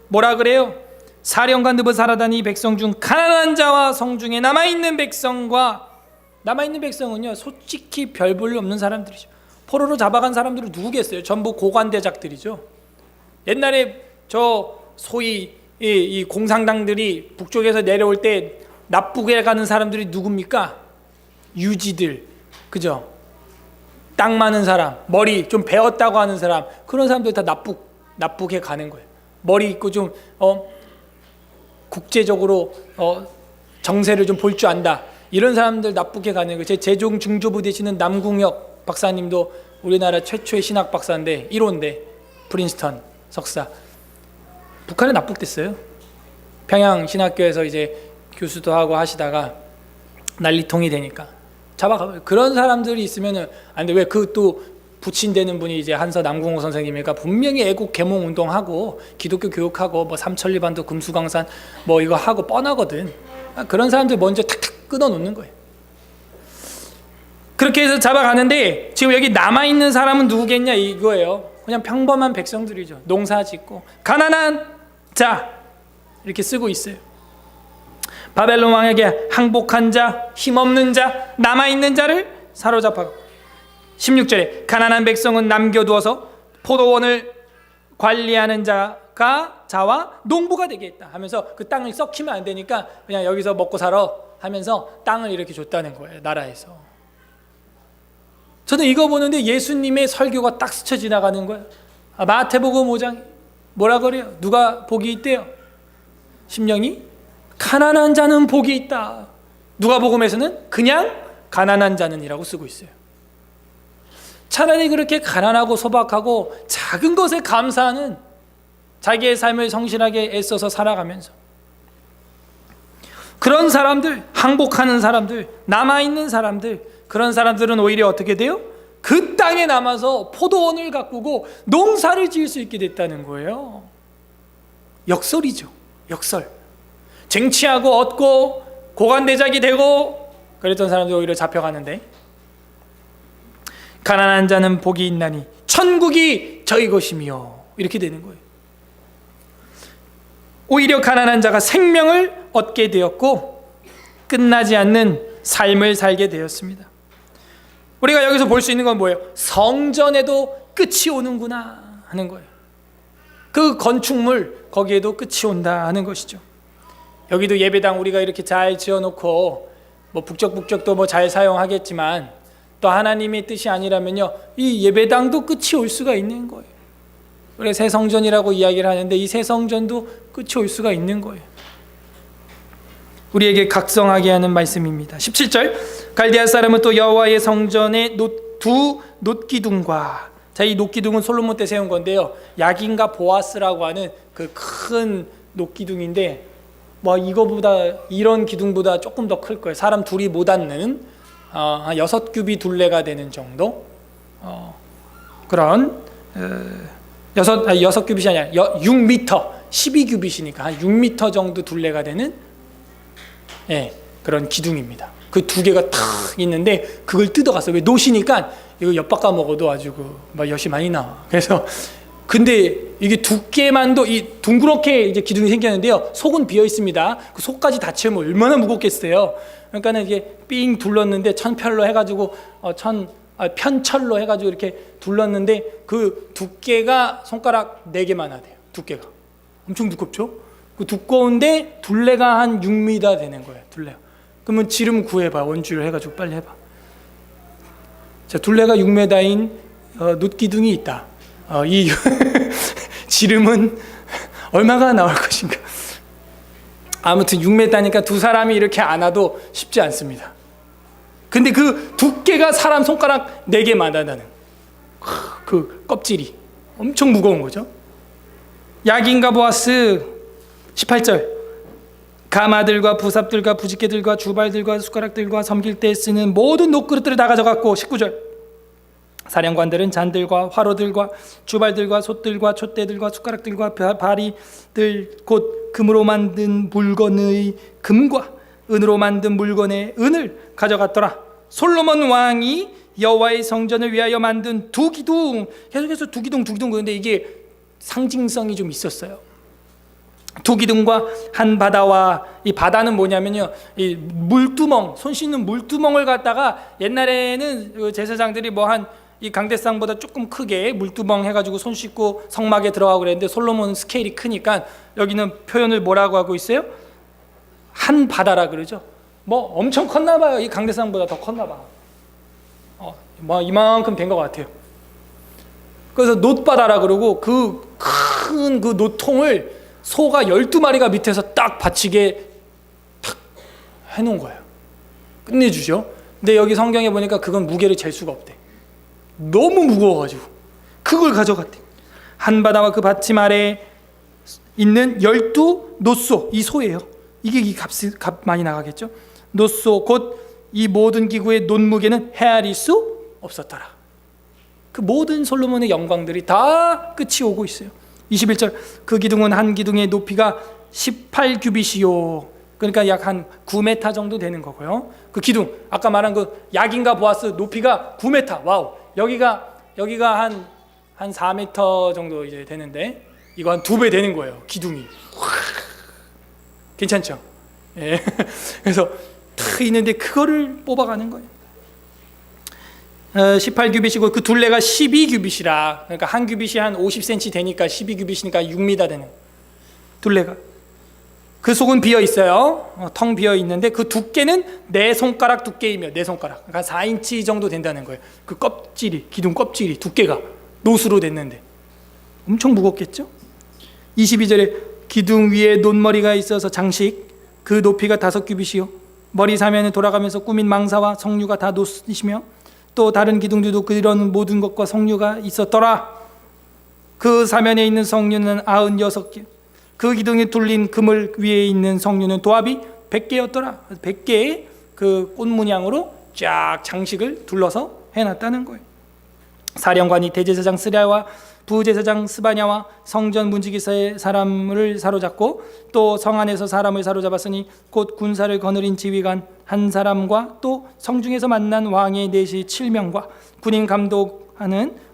뭐라 그래요? 사령관 느부사라단이 백성 중 가난한 자와 성중에 남아있는 백성과 남아있는 백성은요 솔직히 별 볼 일 없는 사람들이죠. 포로로 잡아간 사람들은 누구겠어요? 전부 고관대작들이죠. 옛날에 저 소위 이 공산당들이 북쪽에서 내려올 때 납북에 가는 사람들이 누굽니까? 유지들, 그죠? 땅 많은 사람, 머리 좀 베었다고 하는 사람, 그런 사람들 다 납북에 가는 거예요. 머리 있고 좀 국제적으로 정세를 좀 볼 줄 안다. 이런 사람들 납북에 가는 거예요. 제 재종 중조부 되시는 남궁혁 박사님도 우리나라 최초의 신학 박사인데 1호인데 프린스턴 석사. 북한에 납북됐어요. 평양 신학교에서 이제 교수도 하고 하시다가 난리통이 되니까 잡아가요. 그런 사람들이 있으면은 안 돼. 왜 그 또 부친되는 분이 이제 한서 남궁호 선생님이니까 분명히 애국 계몽 운동하고 기독교 교육하고 뭐 삼천리반도 금수강산 뭐 이거 하고 뻔하거든. 그런 사람들 먼저 탁탁 끊어놓는 거예요. 그렇게 해서 잡아가는데 지금 여기 남아있는 사람은 누구겠냐 이거예요. 그냥 평범한 백성들이죠. 농사 짓고 가난한 자 이렇게 쓰고 있어요. 바벨론 왕에게 항복한 자, 힘없는 자, 남아있는 자를 사로잡아 16절에 가난한 백성은 남겨두어서 포도원을 관리하는 자와 농부가 되게 했다 하면서 그 땅을 썩히면 안 되니까 그냥 여기서 먹고 살아. 하면서 땅을 이렇게 줬다는 거예요. 나라에서. 저는 이거 보는데 예수님의 설교가 딱 스쳐 지나가는 거예요. 마태복음 5장 뭐라 그래요? 누가 복이 있대요? 심령이 가난한 자는 복이 있다. 누가복음에서는 그냥 가난한 자는이라고 쓰고 있어요. 차라리 그렇게 가난하고 소박하고 작은 것에 감사하는 자기의 삶을 성실하게 애써서 살아가면서 그런 사람들, 항복하는 사람들, 남아있는 사람들, 그런 사람들은 오히려 어떻게 돼요? 그 땅에 남아서 포도원을 가꾸고 농사를 지을 수 있게 됐다는 거예요. 역설이죠. 역설. 쟁취하고 얻고 고관대작이 되고 그랬던 사람들이 오히려 잡혀가는데, 가난한 자는 복이 있나니 천국이 저희 것이며, 이렇게 되는 거예요. 오히려 가난한 자가 생명을 얻게 되었고 끝나지 않는 삶을 살게 되었습니다. 우리가 여기서 볼 수 있는 건 뭐예요? 성전에도 끝이 오는구나 하는 거예요. 그 건축물 거기에도 끝이 온다 하는 것이죠. 여기도 예배당 우리가 이렇게 잘 지어놓고 뭐 북적북적도 뭐 잘 사용하겠지만 또 하나님의 뜻이 아니라면요, 이 예배당도 끝이 올 수가 있는 거예요. 그래 새 성전이라고 이야기를 하는데 이 새 성전도 끝이 올 수가 있는 거예요. 우리에게 각성하게 하는 말씀입니다. 17절, 갈대아 사람은 또 여호와의 성전에 두 놋기둥과, 자, 이 놋기둥은 솔로몬 때 세운 건데요, 야긴과 보아스라고 하는 그 큰 놋기둥인데 뭐 이거보다, 이런 기둥보다 조금 더 클 거예요. 사람 둘이 못 앉는 한 6규비 둘레가 되는 정도, 그런 6규빗이 아니라 6m 12규빗이니까 한 6m 정도 둘레가 되는, 예, 그런 기둥입니다. 그 두 개가 탁 있는데 그걸 뜯어갔어요. 왜? 노시니까 이거 엿바꿔 먹어도 아주 막 엿이 많이 나와. 그래서 근데 이게 두께만도 이 둥그렇게 이제 기둥이 생겼는데요, 속은 비어 있습니다. 그 속까지 다 채우면 얼마나 무겁겠어요. 그러니까는 이게 삥 둘렀는데 천편로 해가지고 편철로 해가지고 이렇게 둘렀는데 그 두께가 손가락 4개만 하대요. 두께가 엄청 두껍죠. 그 두꺼운데 둘레가 한 6m 되는 거예요. 둘레. 그러면 지름 구해봐. 원주를 해가지고 빨리 해봐. 자, 둘레가 6m인 놋기둥이 있다. 이 지름은 얼마가 나올 것인가. 아무튼 6m니까 두 사람이 이렇게 안아도 쉽지 않습니다. 근데 그 두께가 사람 손가락 4개만 하다는 그 껍질이 엄청 무거운 거죠. 야긴과 보아스. 18절, 가마들과 부삽들과 부집개들과 주발들과 숟가락들과 섬길 때 쓰는 모든 놋그릇들을 다 가져갔고, 19절, 사령관들은 잔들과 화로들과 주발들과 솥들과 촛대들과 숟가락들과 바리들 곧 금으로 만든 물건의 금과 은으로 만든 물건의 은을 가져갔더라. 솔로몬 왕이 여호와의 성전을 위하여 만든 두 기둥, 계속해서 두 기둥 그런데 이게 상징성이 좀 있었어요. 두 기둥과 한 바다와, 이 바다는 뭐냐면요, 이 물두멍, 손 씻는 물두멍을 갖다가 옛날에는 제사장들이 뭐 한 이 강대상보다 조금 크게 물두멍 해가지고 손 씻고 성막에 들어가고 그랬는데 솔로몬은 스케일이 크니까 여기는 표현을 뭐라고 하고 있어요? 한 바다라 그러죠. 뭐 엄청 컸나 봐요. 이 강대상보다 더 컸나 봐. 뭐 이만큼 된 것 같아요. 그래서 놋바다라 그러고 그 큰 그 놋통을 소가 12마리가 밑에서 딱 받치게 탁 해놓은 거예요. 끝내주죠. 근데 여기 성경에 보니까 그건 무게를 잴 수가 없대. 너무 무거워가지고 그걸 가져갔대. 한 바다와 그 받침 아래에 있는 12놋소, 이 소예요. 이게 이 값 많이 나가겠죠. 놋소 곧 이 모든 기구의 놋무게는 헤아릴 수 없었더라. 그 모든 솔로몬의 영광들이 다 끝이 오고 있어요. 21절, 그 기둥은 한 기둥의 높이가 18규빗이요. 그러니까 약 한 9m 정도 되는 거고요. 그 기둥, 아까 말한 그 야긴과 보아스 높이가 9m. 와우. 여기가 한 4m 정도 이제 되는데 이거 한 2배 되는 거예요. 기둥이. 괜찮죠? 예. 그래서 탁 있는데 그거를 뽑아가는 거예요. 18규빗이고 그 둘레가 12규빗이라, 그러니까 한 규빗이 한 50cm 되니까 12규빗이니까 6m 되는 둘레가. 그 속은 비어 있어요. 텅 비어 있는데 그 두께는 네 손가락 두께이며, 네 손가락, 그러니까 4인치 정도 된다는 거예요. 그 껍질이, 기둥 껍질이 두께가 노수로 됐는데 엄청 무겁겠죠? 22절에 기둥 위에 논머리가 있어서 장식, 그 높이가 5규빗이요 머리 사면에 돌아가면서 꾸민 망사와 성류가 다 노수이시며 또 다른 기둥들도 그런 모든 것과 성류가 있었더라. 그 사면에 있는 성류는 96개, 그 기둥에 둘린 그물 위에 있는 성류는 도합이 100개였더라. 100개의 그 꽃 문양으로 쫙 장식을 둘러서 해놨다는 거예요. 사령관이 대제사장 스랴와 부제사장 스바냐와 성전 문지기사의 사람을 사로잡고 또 성 안에서 사람을 사로잡았으니 곧 군사를 거느린 지휘관 한 사람과 또 성중에서 만난 왕의 내시 7명과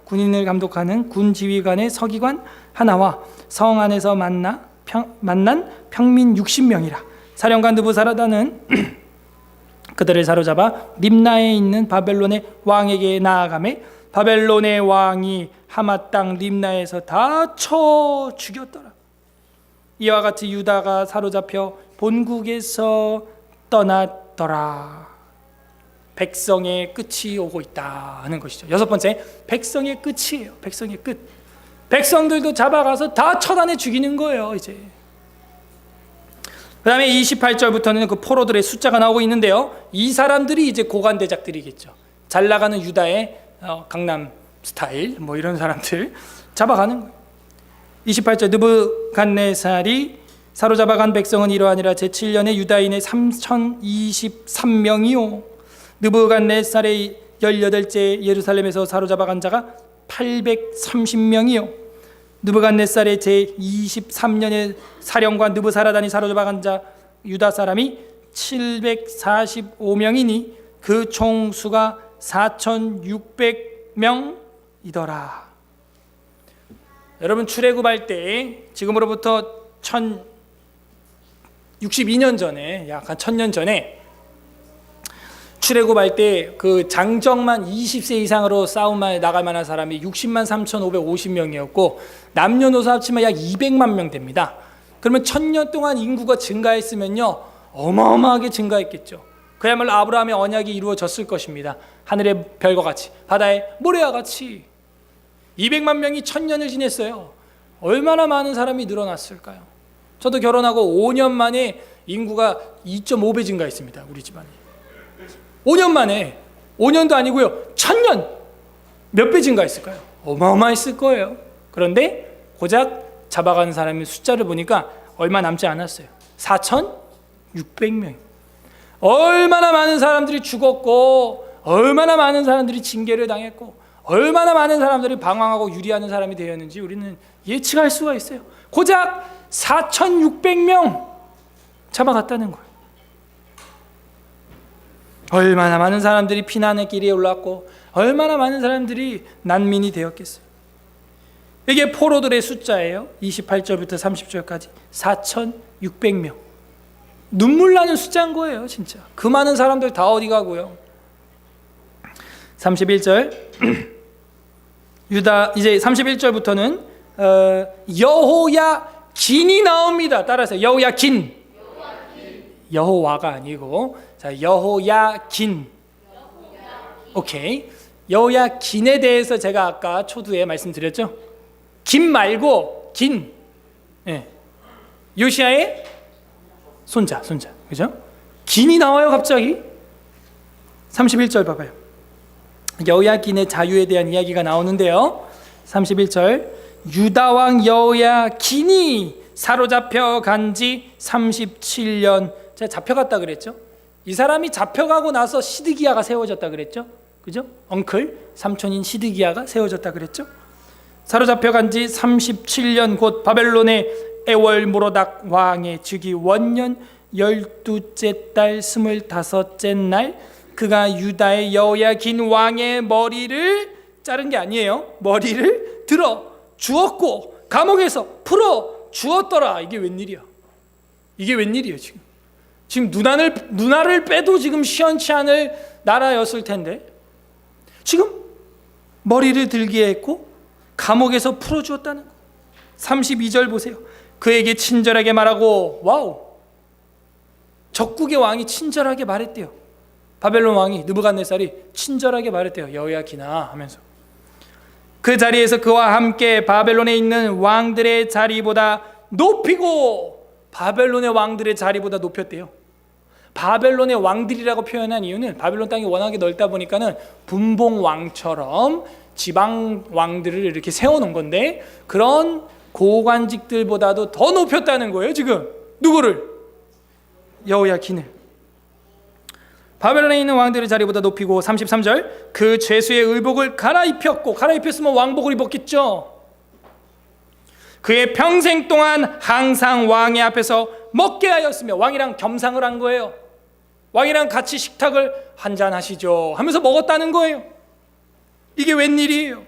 군인을 감독하는 군 지휘관의 서기관 하나와 성 안에서 만난 평민 60명이라. 사령관 느부사라다는 그들을 사로잡아 림나에 있는 바벨론의 왕에게 나아가매 바벨론의 왕이 하마 땅 림나에서 다 쳐 죽였더라. 이와 같이 유다가 사로잡혀 본국에서 떠났더라. 백성의 끝이 오고 있다 하는 것이죠. 6번째, 백성의 끝이에요. 백성의 끝. 백성들도 잡아가서 다 처단해 죽이는 거예요. 이제 그 다음에 28절부터는 그 포로들의 숫자가 나오고 있는데요, 이 사람들이 이제 고관대작들이겠죠. 잘 나가는 유다의 강남 스타일 뭐 이런 사람들 잡아가는 거예요. 28절, 느부갓네살이 사로잡아간 백성은 이러하니라. 제7년에 유다인의 3023명이요 느부갓네살의 18째 예루살렘에서 사로잡아간 자가 830명이요 느부갓네살의 제23년에 사령관 느부사라단이 사로잡아간 자 유다 사람이 745명이니 그 총수가 4600명이더라. 여러분, 출애굽할 때 지금으로부터 1062년 전에, 약 한 1000년 전에 출애굽할 때 그 장정만 20세 이상으로 싸움에 나갈 만한 사람이 60만 3,550명이었고 남녀노소 합치면 약 200만 명 됩니다. 그러면 1000년 동안 인구가 증가했으면요, 어마어마하게 증가했겠죠. 그야말로 아브라함의 언약이 이루어졌을 것입니다. 하늘의 별과 같이, 바다의 모래와 같이 200만 명이 1000년을 지냈어요. 얼마나 많은 사람이 늘어났을까요? 저도 결혼하고 5년 만에 인구가 2.5배 증가했습니다. 우리 집안이 5년 만에, 5년도 아니고요, 1000년 몇 배 증가했을까요? 어마어마했을 거예요. 그런데 고작 잡아가는 사람의 숫자를 보니까 얼마 남지 않았어요. 4,600명. 얼마나 많은 사람들이 죽었고, 얼마나 많은 사람들이 징계를 당했고, 얼마나 많은 사람들이 방황하고 유리하는 사람이 되었는지 우리는 예측할 수가 있어요. 고작 4,600명 잡아갔다는 거예요. 얼마나 많은 사람들이 피난의 길에 올랐고 얼마나 많은 사람들이 난민이 되었겠어요. 이게 포로들의 숫자예요. 28절부터 30절까지 4,600명. 눈물 나는 숫자인 거예요. 진짜 그 많은 사람들 다 어디 가고요. 31절 유다, 이제 31절부터는 여호야긴이 나옵니다. 따라서 여호야긴. 여호와가 아니고, 자, 여호야긴. 오케이. 여호야긴에 대해서 제가 아까 초두에 말씀드렸죠. 긴 말고 긴. 예. 요시야의 손자. 그죠? 긴이 나와요, 갑자기. 31절 봐봐요. 여호야긴의 자유에 대한 이야기가 나오는데요. 31절, 유다 왕 여호야긴이 사로잡혀 간지 37년. 제가 잡혀갔다 그랬죠. 이 사람이 잡혀가고 나서 시드기야가 세워졌다 그랬죠. 그죠? 엉클, 삼촌인 시드기야가 세워졌다 그랬죠. 사로잡혀 간지 37년, 곧 바벨론의 에월 모로닥 왕의 즉위 원년 12째 달 25째 날, 그가 유다의 여호야긴 왕의 머리를 자른 게 아니에요. 머리를 들어 주었고 감옥에서 풀어 주었더라. 이게 웬일이야? 이게 웬일이에요? 지금 누나를 빼도 지금 시원치 않을 나라였을 텐데 지금 머리를 들게 했고 감옥에서 풀어 주었다는 거. 32절 보세요. 그에게 친절하게 말하고, 와우, 적국의 왕이 친절하게 말했대요. 바벨론 왕이 느부갓네살이 친절하게 말했대요. 여호야긴아 하면서. 그 자리에서 그와 함께 바벨론에 있는 왕들의 자리보다 높이고, 바벨론의 왕들의 자리보다 높였대요. 바벨론의 왕들이라고 표현한 이유는 바벨론 땅이 워낙에 넓다 보니까는 분봉 왕처럼 지방 왕들을 이렇게 세워놓은 건데, 그런 고관직들보다도 더 높였다는 거예요. 지금 누구를? 여호야긴을. 바벨론에 있는 왕들의 자리보다 높이고, 33절, 그 죄수의 의복을 갈아입혔고, 갈아입혔으면 왕복을 입었겠죠. 그의 평생 동안 항상 왕의 앞에서 먹게 하였으며, 왕이랑 겸상을 한 거예요. 왕이랑 같이 식탁을 한잔 하시죠 하면서 먹었다는 거예요. 이게 웬일이에요?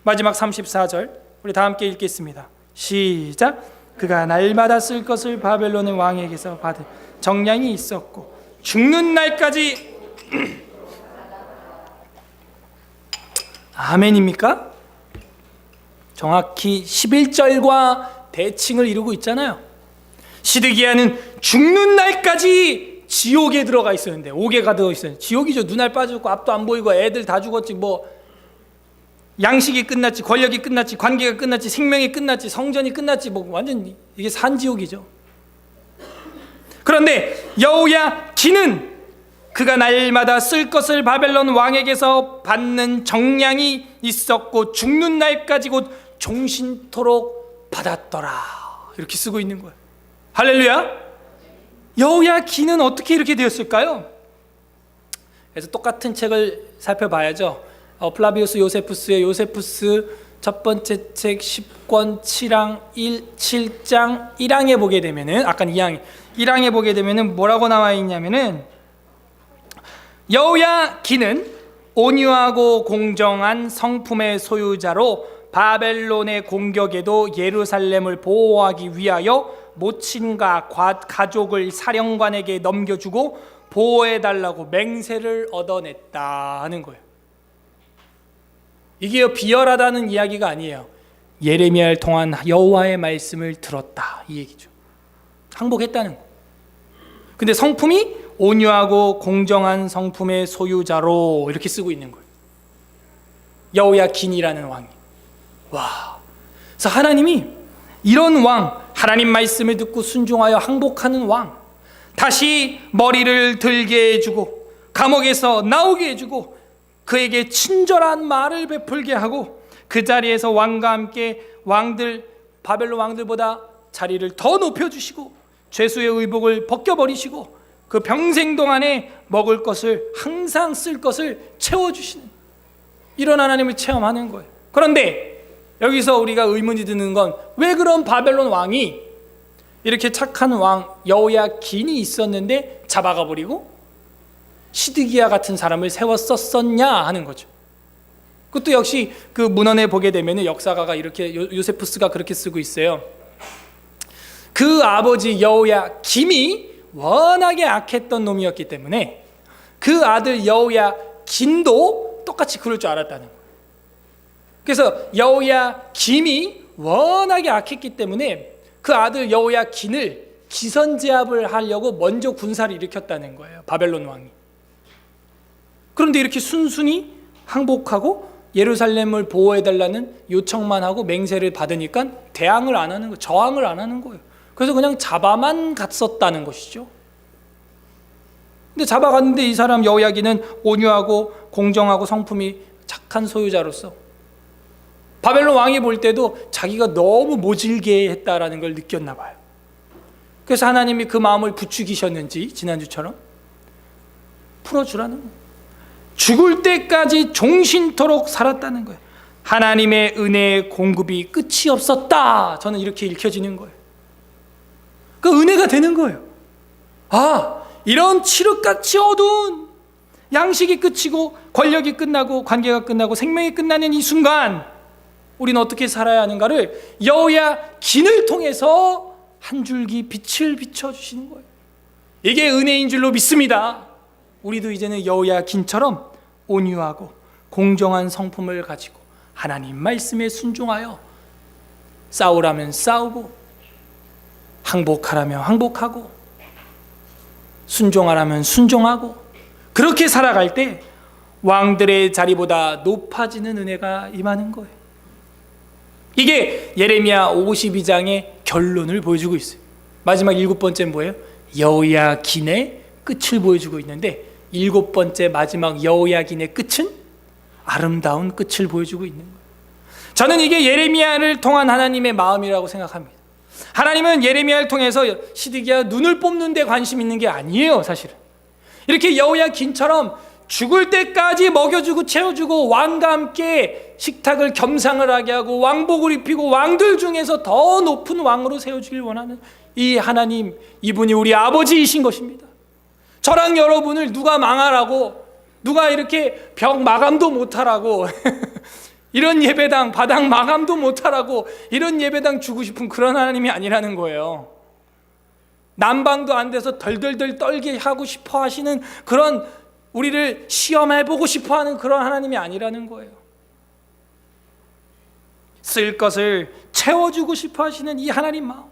마지막 34절 우리 다 함께 읽겠습니다. 시작. 그가 날마다 쓸 것을 바벨론의 왕에게서 받은 정량이 있었고, 죽는 날까지 아멘입니까? 정확히 11절과 대칭을 이루고 있잖아요. 시드기야는 죽는 날까지 지옥에 들어가 있었는데, 옥에 가두어 있었는데, 지옥이죠. 눈알 빠졌고 앞도 안 보이고 애들 다 죽었지, 뭐 양식이 끝났지, 권력이 끝났지, 관계가 끝났지, 생명이 끝났지, 성전이 끝났지, 뭐 완전 이게 산지옥이죠. 그런데 여호야긴은 그가 날마다 쓸 것을 바벨론 왕에게서 받는 정량이 있었고, 죽는 날까지 곧 종신토록 받았더라, 이렇게 쓰고 있는 거예요. 할렐루야. 여호야긴은 어떻게 이렇게 되었을까요? 그래서 똑같은 책을 살펴봐야죠. 플라비우스 요세푸스의 요세푸스 첫 번째 책 10권 7장 1항에 보게 되면은, 아까 1항에 보게 되면은 뭐라고 나와 있냐면은, 여호야긴은 온유하고 공정한 성품의 소유자로 바벨론의 공격에도 예루살렘을 보호하기 위하여 모친과 가족을 사령관에게 넘겨주고 보호해달라고 맹세를 얻어냈다 하는 거예요. 이게 비열하다는 이야기가 아니에요. 예레미야를 통한 여호와의 말씀을 들었다, 이 얘기죠. 항복했다는 거. 근데 성품이 온유하고 공정한 성품의 소유자로 이렇게 쓰고 있는 거예요. 여호야긴이라는 왕이. 와. 그래서 하나님이 이런 왕, 하나님 말씀을 듣고 순종하여 항복하는 왕, 다시 머리를 들게 해주고 감옥에서 나오게 해주고 그에게 친절한 말을 베풀게 하고, 그 자리에서 왕과 함께 바벨론 왕들보다 자리를 더 높여주시고 죄수의 의복을 벗겨버리시고 그 평생 동안에 먹을 것을, 항상 쓸 것을 채워주시는 이런 하나님을 체험하는 거예요. 그런데 여기서 우리가 의문이 드는 건, 왜 그런 바벨론 왕이 이렇게 착한 왕 여호야긴이 있었는데 잡아가 버리고 시드기야 같은 사람을 세웠었냐 하는 거죠. 그것도 역시 그 문헌에 보게 되면 역사가가 이렇게, 요세푸스가 그렇게 쓰고 있어요. 그 아버지 여호야김이 워낙에 악했던 놈이었기 때문에 그 아들 여호야긴도 똑같이 그럴 줄 알았다는 거예요. 그래서 여호야김이 워낙에 악했기 때문에 그 아들 여호야긴을 기선제압을 하려고 먼저 군사를 일으켰다는 거예요, 바벨론 왕이. 그런데 이렇게 순순히 항복하고 예루살렘을 보호해달라는 요청만 하고 맹세를 받으니까 대항을 안 하는 거예요. 저항을 안 하는 거예요. 그래서 그냥 잡아만 갔었다는 것이죠. 근데 잡아갔는데 이 사람 여호야긴은 온유하고 공정하고 성품이 착한 소유자로서 바벨론 왕이 볼 때도 자기가 너무 모질게 했다라는 걸 느꼈나 봐요. 그래서 하나님이 그 마음을 부추기셨는지 지난주처럼 풀어주라는 거예요. 죽을 때까지 종신토록 살았다는 거예요. 하나님의 은혜의 공급이 끝이 없었다, 저는 이렇게 읽혀지는 거예요. 그 은혜가 되는 거예요. 아, 이런 칠흑같이 어두운 양식이 끝이고 권력이 끝나고 관계가 끝나고 생명이 끝나는 이 순간 우리는 어떻게 살아야 하는가를 여호야긴을 통해서 한 줄기 빛을 비춰주시는 거예요. 이게 은혜인 줄로 믿습니다. 우리도 이제는 여호야긴처럼 온유하고 공정한 성품을 가지고 하나님 말씀에 순종하여 싸우라면 싸우고 항복하라면 항복하고 순종하라면 순종하고 그렇게 살아갈 때 왕들의 자리보다 높아지는 은혜가 임하는 거예요. 이게 예레미야 52장의 결론을 보여주고 있어요. 마지막 7번째는 뭐예요? 여호야긴의 끝을 보여주고 있는데 7번째 마지막 여호야긴의 끝은 아름다운 끝을 보여주고 있는 거예요. 저는 이게 예레미야를 통한 하나님의 마음이라고 생각합니다. 하나님은 예레미야를 통해서 시드기야 눈을 뽑는 데 관심 있는 게 아니에요. 사실은 이렇게 여호야긴처럼 죽을 때까지 먹여주고 채워주고 왕과 함께 식탁을 겸상을 하게 하고 왕복을 입히고 왕들 중에서 더 높은 왕으로 세워주길 원하는 이 하나님, 이분이 우리 아버지이신 것입니다. 저랑 여러분을 누가 망하라고, 누가 이렇게 벽 마감도 못하라고 이런 예배당 바닥 마감도 못하라고 이런 예배당 주고 싶은 그런 하나님이 아니라는 거예요. 난방도 안 돼서 덜덜덜 떨게 하고 싶어 하시는 그런, 우리를 시험해보고 싶어 하는 그런 하나님이 아니라는 거예요. 쓸 것을 채워주고 싶어 하시는 이 하나님 마음,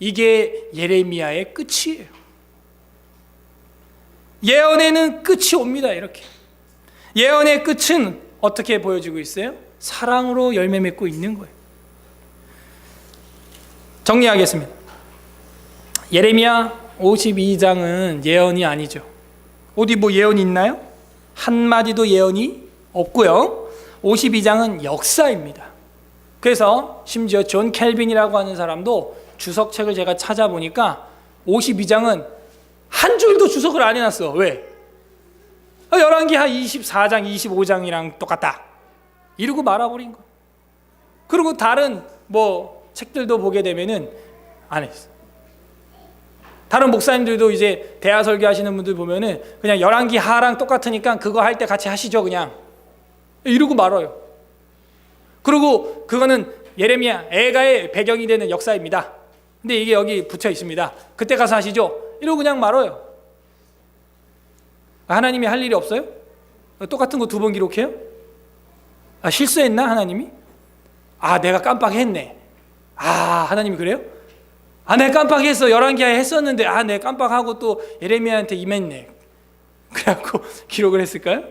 이게 예레미야의 끝이에요. 예언에는 끝이 옵니다. 이렇게 예언의 끝은 어떻게 보여지고 있어요? 사랑으로 열매 맺고 있는 거예요. 정리하겠습니다. 예레미야 52장은 예언이 아니죠. 어디 뭐 예언이 있나요? 한마디도 예언이 없고요. 52장은 역사입니다. 그래서 심지어 존 켈빈이라고 하는 사람도 주석책을 제가 찾아보니까 52장은 한 줄도 주석을 안 해놨어. 왜? 열왕기하 24장 25장이랑 똑같다 이러고 말아버린 거. 그리고 다른 뭐 책들도 보게 되면은 안 했어. 다른 목사님들도 이제 대화 설교하시는 분들 보면은 그냥 열왕기하랑 똑같으니까 그거 할 때 같이 하시죠 그냥 이러고 말아요. 그리고 그거는 예레미야 애가의 배경이 되는 역사입니다. 근데 이게 여기 붙여 있습니다. 그때 가서 하시죠 이러고 그냥 말아요. 하나님이 할 일이 없어요? 똑같은 거 2번 기록해요? 실수했나 하나님이? 내가 깜빡했네. 하나님이 그래요? 내가 깜빡했어. 열왕기하에 했었는데 내가 깜빡하고 또 예레미야한테 임했네. 그래갖고 기록을 했을까요?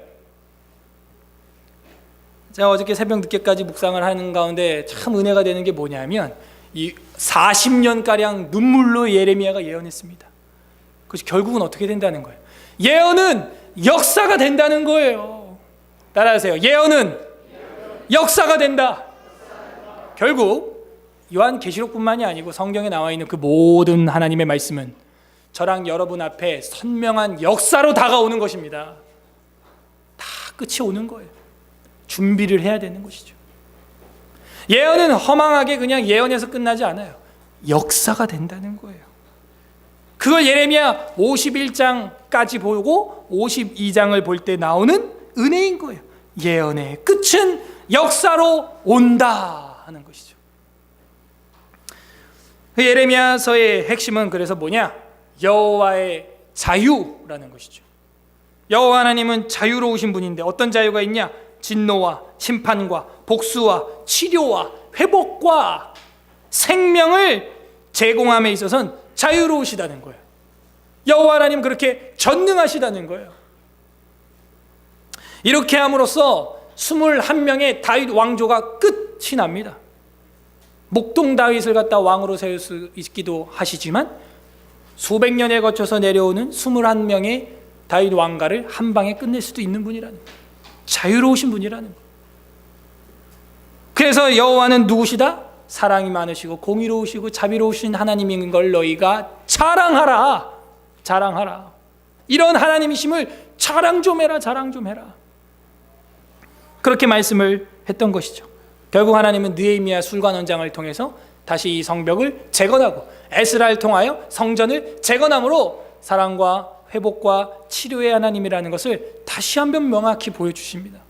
제가 어저께 새벽 늦게까지 묵상을 하는 가운데 참 은혜가 되는 게 뭐냐면 이 40년가량 눈물로 예레미야가 예언했습니다. 그래서 결국은 어떻게 된다는 거예요? 예언은 역사가 된다는 거예요. 따라하세요. 예언은 역사가 된다. 결국 요한계시록뿐만이 아니고 성경에 나와 있는 그 모든 하나님의 말씀은 저랑 여러분 앞에 선명한 역사로 다가오는 것입니다. 다 끝이 오는 거예요. 준비를 해야 되는 것이죠. 예언은 허망하게 그냥 예언에서 끝나지 않아요. 역사가 된다는 거예요. 그걸 예레미야 51장까지 보고 52장을 볼 때 나오는 은혜인 거예요. 예언의 끝은 역사로 온다 하는 것이죠. 예레미야서의 핵심은 그래서 뭐냐? 여호와의 자유라는 것이죠. 여호와 하나님은 자유로우신 분인데 어떤 자유가 있냐? 진노와 심판과 복수와 치료와 회복과 생명을 제공함에 있어서는 자유로우시다는 거예요. 여호와 하나님 그렇게 전능하시다는 거예요. 이렇게 함으로써 21명의 다윗 왕조가 끝이 납니다. 목동 다윗을 갖다 왕으로 세울 수 있기도 하시지만 수백 년에 거쳐서 내려오는 21명의 다윗 왕가를 한 방에 끝낼 수도 있는 분이라는 거예요. 자유로우신 분이라는 거예요. 그래서 여호와는 누구시다? 사랑이 많으시고 공의로우시고 자비로우신 하나님인 걸 너희가 자랑하라. 자랑하라. 이런 하나님이심을 자랑 좀 해라. 자랑 좀 해라. 그렇게 말씀을 했던 것이죠. 결국 하나님은 느헤미야 술관원장을 통해서 다시 이 성벽을 재건하고 에스라를 통하여 성전을 재건함으로 사랑과 회복과 치료의 하나님이라는 것을 다시 한번 명확히 보여주십니다.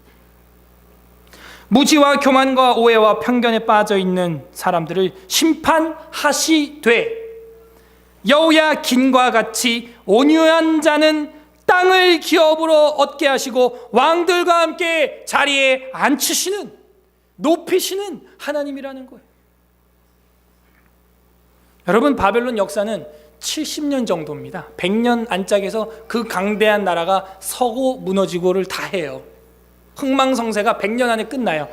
무지와 교만과 오해와 편견에 빠져 있는 사람들을 심판하시되 여호야긴과 같이 온유한 자는 땅을 기업으로 얻게 하시고 왕들과 함께 자리에 앉히시는, 높이시는 하나님이라는 거예요. 여러분, 바벨론 역사는 70년 정도입니다. 100년 안짝에서 그 강대한 나라가 서고 무너지고를 다 해요. 흥망성쇠가 100년 안에 끝나요.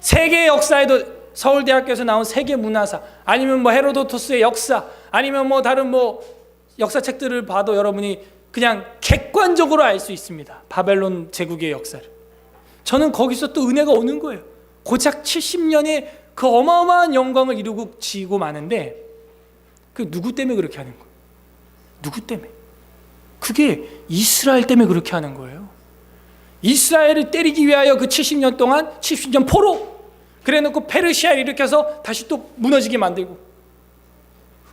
세계 역사에도 서울대학교에서 나온 세계문화사, 아니면 뭐 헤로도토스의 역사, 아니면 뭐 다른 뭐 역사책들을 봐도 여러분이 그냥 객관적으로 알 수 있습니다. 바벨론 제국의 역사를. 저는 거기서 또 은혜가 오는 거예요. 고작 70년의 그 어마어마한 영광을 이루고 지고 마는데, 그 누구 때문에 그렇게 하는 거예요? 누구 때문에? 그게 이스라엘 때문에 그렇게 하는 거예요. 이스라엘을 때리기 위하여 그 70년 동안 70년 포로 그래놓고 페르시아를 일으켜서 다시 또 무너지게 만들고,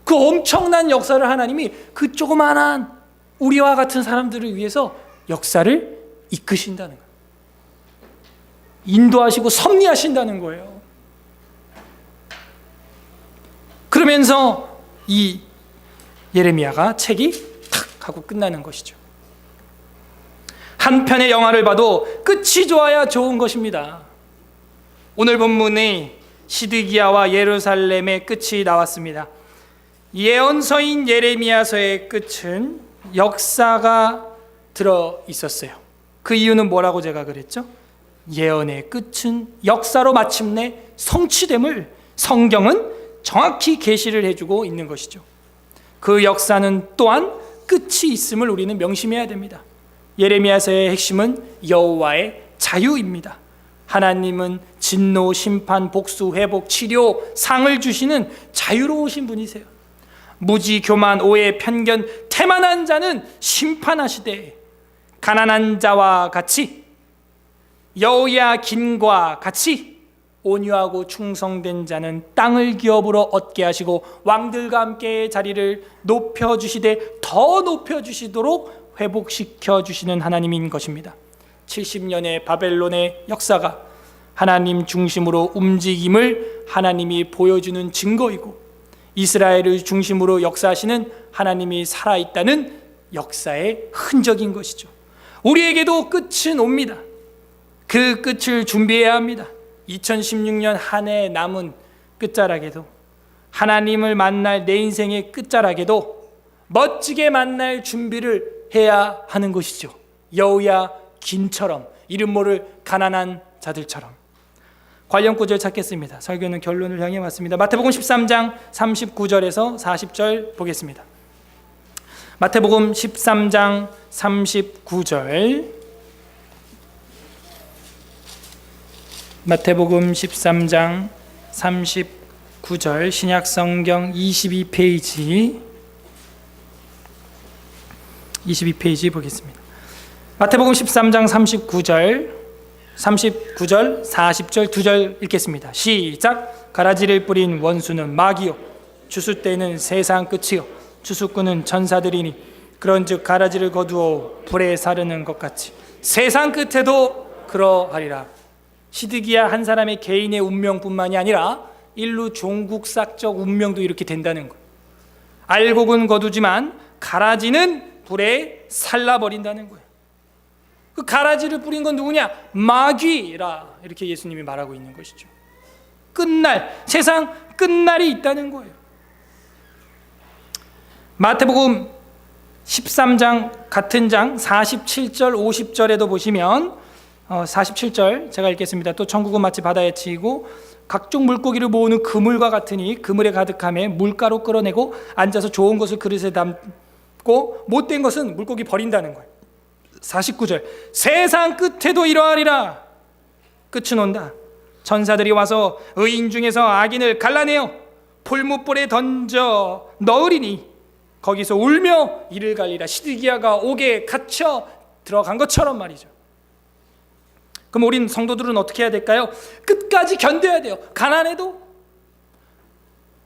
그 엄청난 역사를 하나님이 그 조그만한 우리와 같은 사람들을 위해서 역사를 이끄신다는 거예요. 인도하시고 섭리하신다는 거예요. 그러면서 이 예레미야가 책이 탁 하고 끝나는 것이죠. 한 편의 영화를 봐도 끝이 좋아야 좋은 것입니다. 오늘 본문에 시드기야와 예루살렘의 끝이 나왔습니다. 예언서인 예레미야서의 끝은 역사가 들어 있었어요. 그 이유는 뭐라고 제가 그랬죠? 예언의 끝은 역사로 마침내 성취됨을 성경은 정확히 계시를 해주고 있는 것이죠. 그 역사는 또한 끝이 있음을 우리는 명심해야 됩니다. 예레미야서의 핵심은 여호와의 자유입니다. 하나님은 진노, 심판, 복수, 회복, 치료, 상을 주시는 자유로우신 분이세요. 무지, 교만, 오해, 편견, 태만한 자는 심판하시되 가난한 자와 같이 여우야 긴과 같이 온유하고 충성된 자는 땅을 기업으로 얻게 하시고 왕들과 함께 자리를 높여주시되 더 높여주시도록 회복시켜 주시는 하나님인 것입니다. 70년의 바벨론의 역사가 하나님 중심으로 움직임을 하나님이 보여주는 증거이고, 이스라엘을 중심으로 역사하시는 하나님이 살아있다는 역사의 흔적인 것이죠. 우리에게도 끝은 옵니다. 그 끝을 준비해야 합니다. 2016년 한 해 남은 끝자락에도, 하나님을 만날 내 인생의 끝자락에도 멋지게 만날 준비를 해야 하는 것이죠. 여우야 긴처럼, 이름 모를 가난한 자들처럼. 관련 구절 찾겠습니다. 설교는 결론을 향해 왔습니다. 마태복음 13장 39절에서 40절 보겠습니다. 마태복음 13장 39절, 마태복음 13장 39절, 신약성경 22페이지 보겠습니다. 마태복음 13장 39절 40절 2절 읽겠습니다. 시작. 가라지를 뿌린 원수는 마귀요, 추수 때는 세상 끝이요, 추수꾼은 천사들이니 그런즉 가라지를 거두어 불에 사르는 것 같이 세상 끝에도 그러하리라. 시드기야 한 사람의 개인의 운명뿐만이 아니라 인류 종국사적 운명도 이렇게 된다는 거예요. 알곡은 거두지만 가라지는 불에 살라버린다는 거예요. 그 가라지를 뿌린 건 누구냐? 마귀라, 이렇게 예수님이 말하고 있는 것이죠. 끝날, 세상 끝날이 있다는 거예요. 마태복음 13장 같은 장 47절 50절에도 보시면 47절 제가 읽겠습니다. 또 천국은 마치 바다에 치이고 각종 물고기를 모으는 그물과 같으니 그물에 가득함에 물가로 끌어내고 앉아서 좋은 것을 그릇에 담고 못된 것은 물고기 버린다는 거예요. 49절, 세상 끝에도 이러하리라. 끝은 온다. 천사들이 와서 의인 중에서 악인을 갈라내어 풀무불에 던져 넣으리니 거기서 울며 이를 갈리라. 시드기야가 옥에 갇혀 들어간 것처럼 말이죠. 그럼 우린 성도들은 어떻게 해야 될까요? 끝까지 견뎌야 돼요. 가난해도,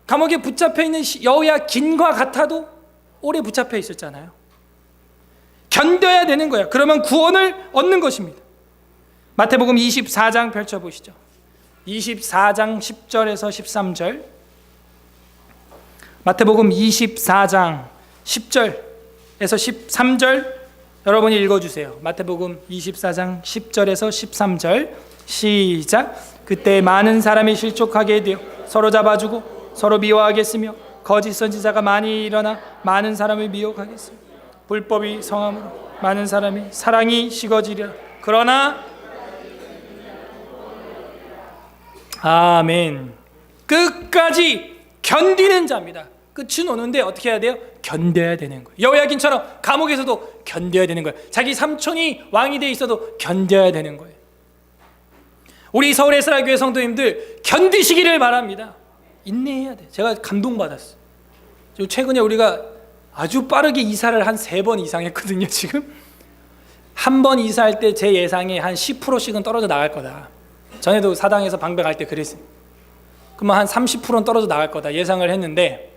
감옥에 붙잡혀 있는 여우야 긴과 같아도 오래 붙잡혀 있었잖아요. 견뎌야 되는 거예요. 그러면 구원을 얻는 것입니다. 마태복음 24장 펼쳐보시죠. 24장 10절에서 13절. 마태복음 24장 10절에서 13절 여러분이 읽어주세요. 마태복음 24장 10절에서 13절 시작. 그때 많은 사람이 실족하게 되어 서로 잡아주고 서로 미워하겠으며 거짓 선지자가 많이 일어나 많은 사람을 미혹하겠으며 불법이 성함으로 많은 사람이 사랑이 식어지리라. 그러나 아멘. 끝까지 견디는 자입니다. 끝은 오는데 어떻게 해야 돼요? 견뎌야 되는 거예요. 여호야긴처럼 감옥에서도 견뎌야 되는 거예요. 자기 삼촌이 왕이 돼 있어도 견뎌야 되는 거예요. 우리 서울 에스라교회 성도님들 견디시기를 바랍니다. 인내해야 돼. 제가 감동받았어요. 최근에 우리가 아주 빠르게 이사를 한 3번 이상 했거든요. 지금 한 번 이사할 때 제 예상에 한 10%씩은 떨어져 나갈 거다. 전에도 사당에서 방백할 때 그랬어요. 그러면 한 30%는 떨어져 나갈 거다 예상을 했는데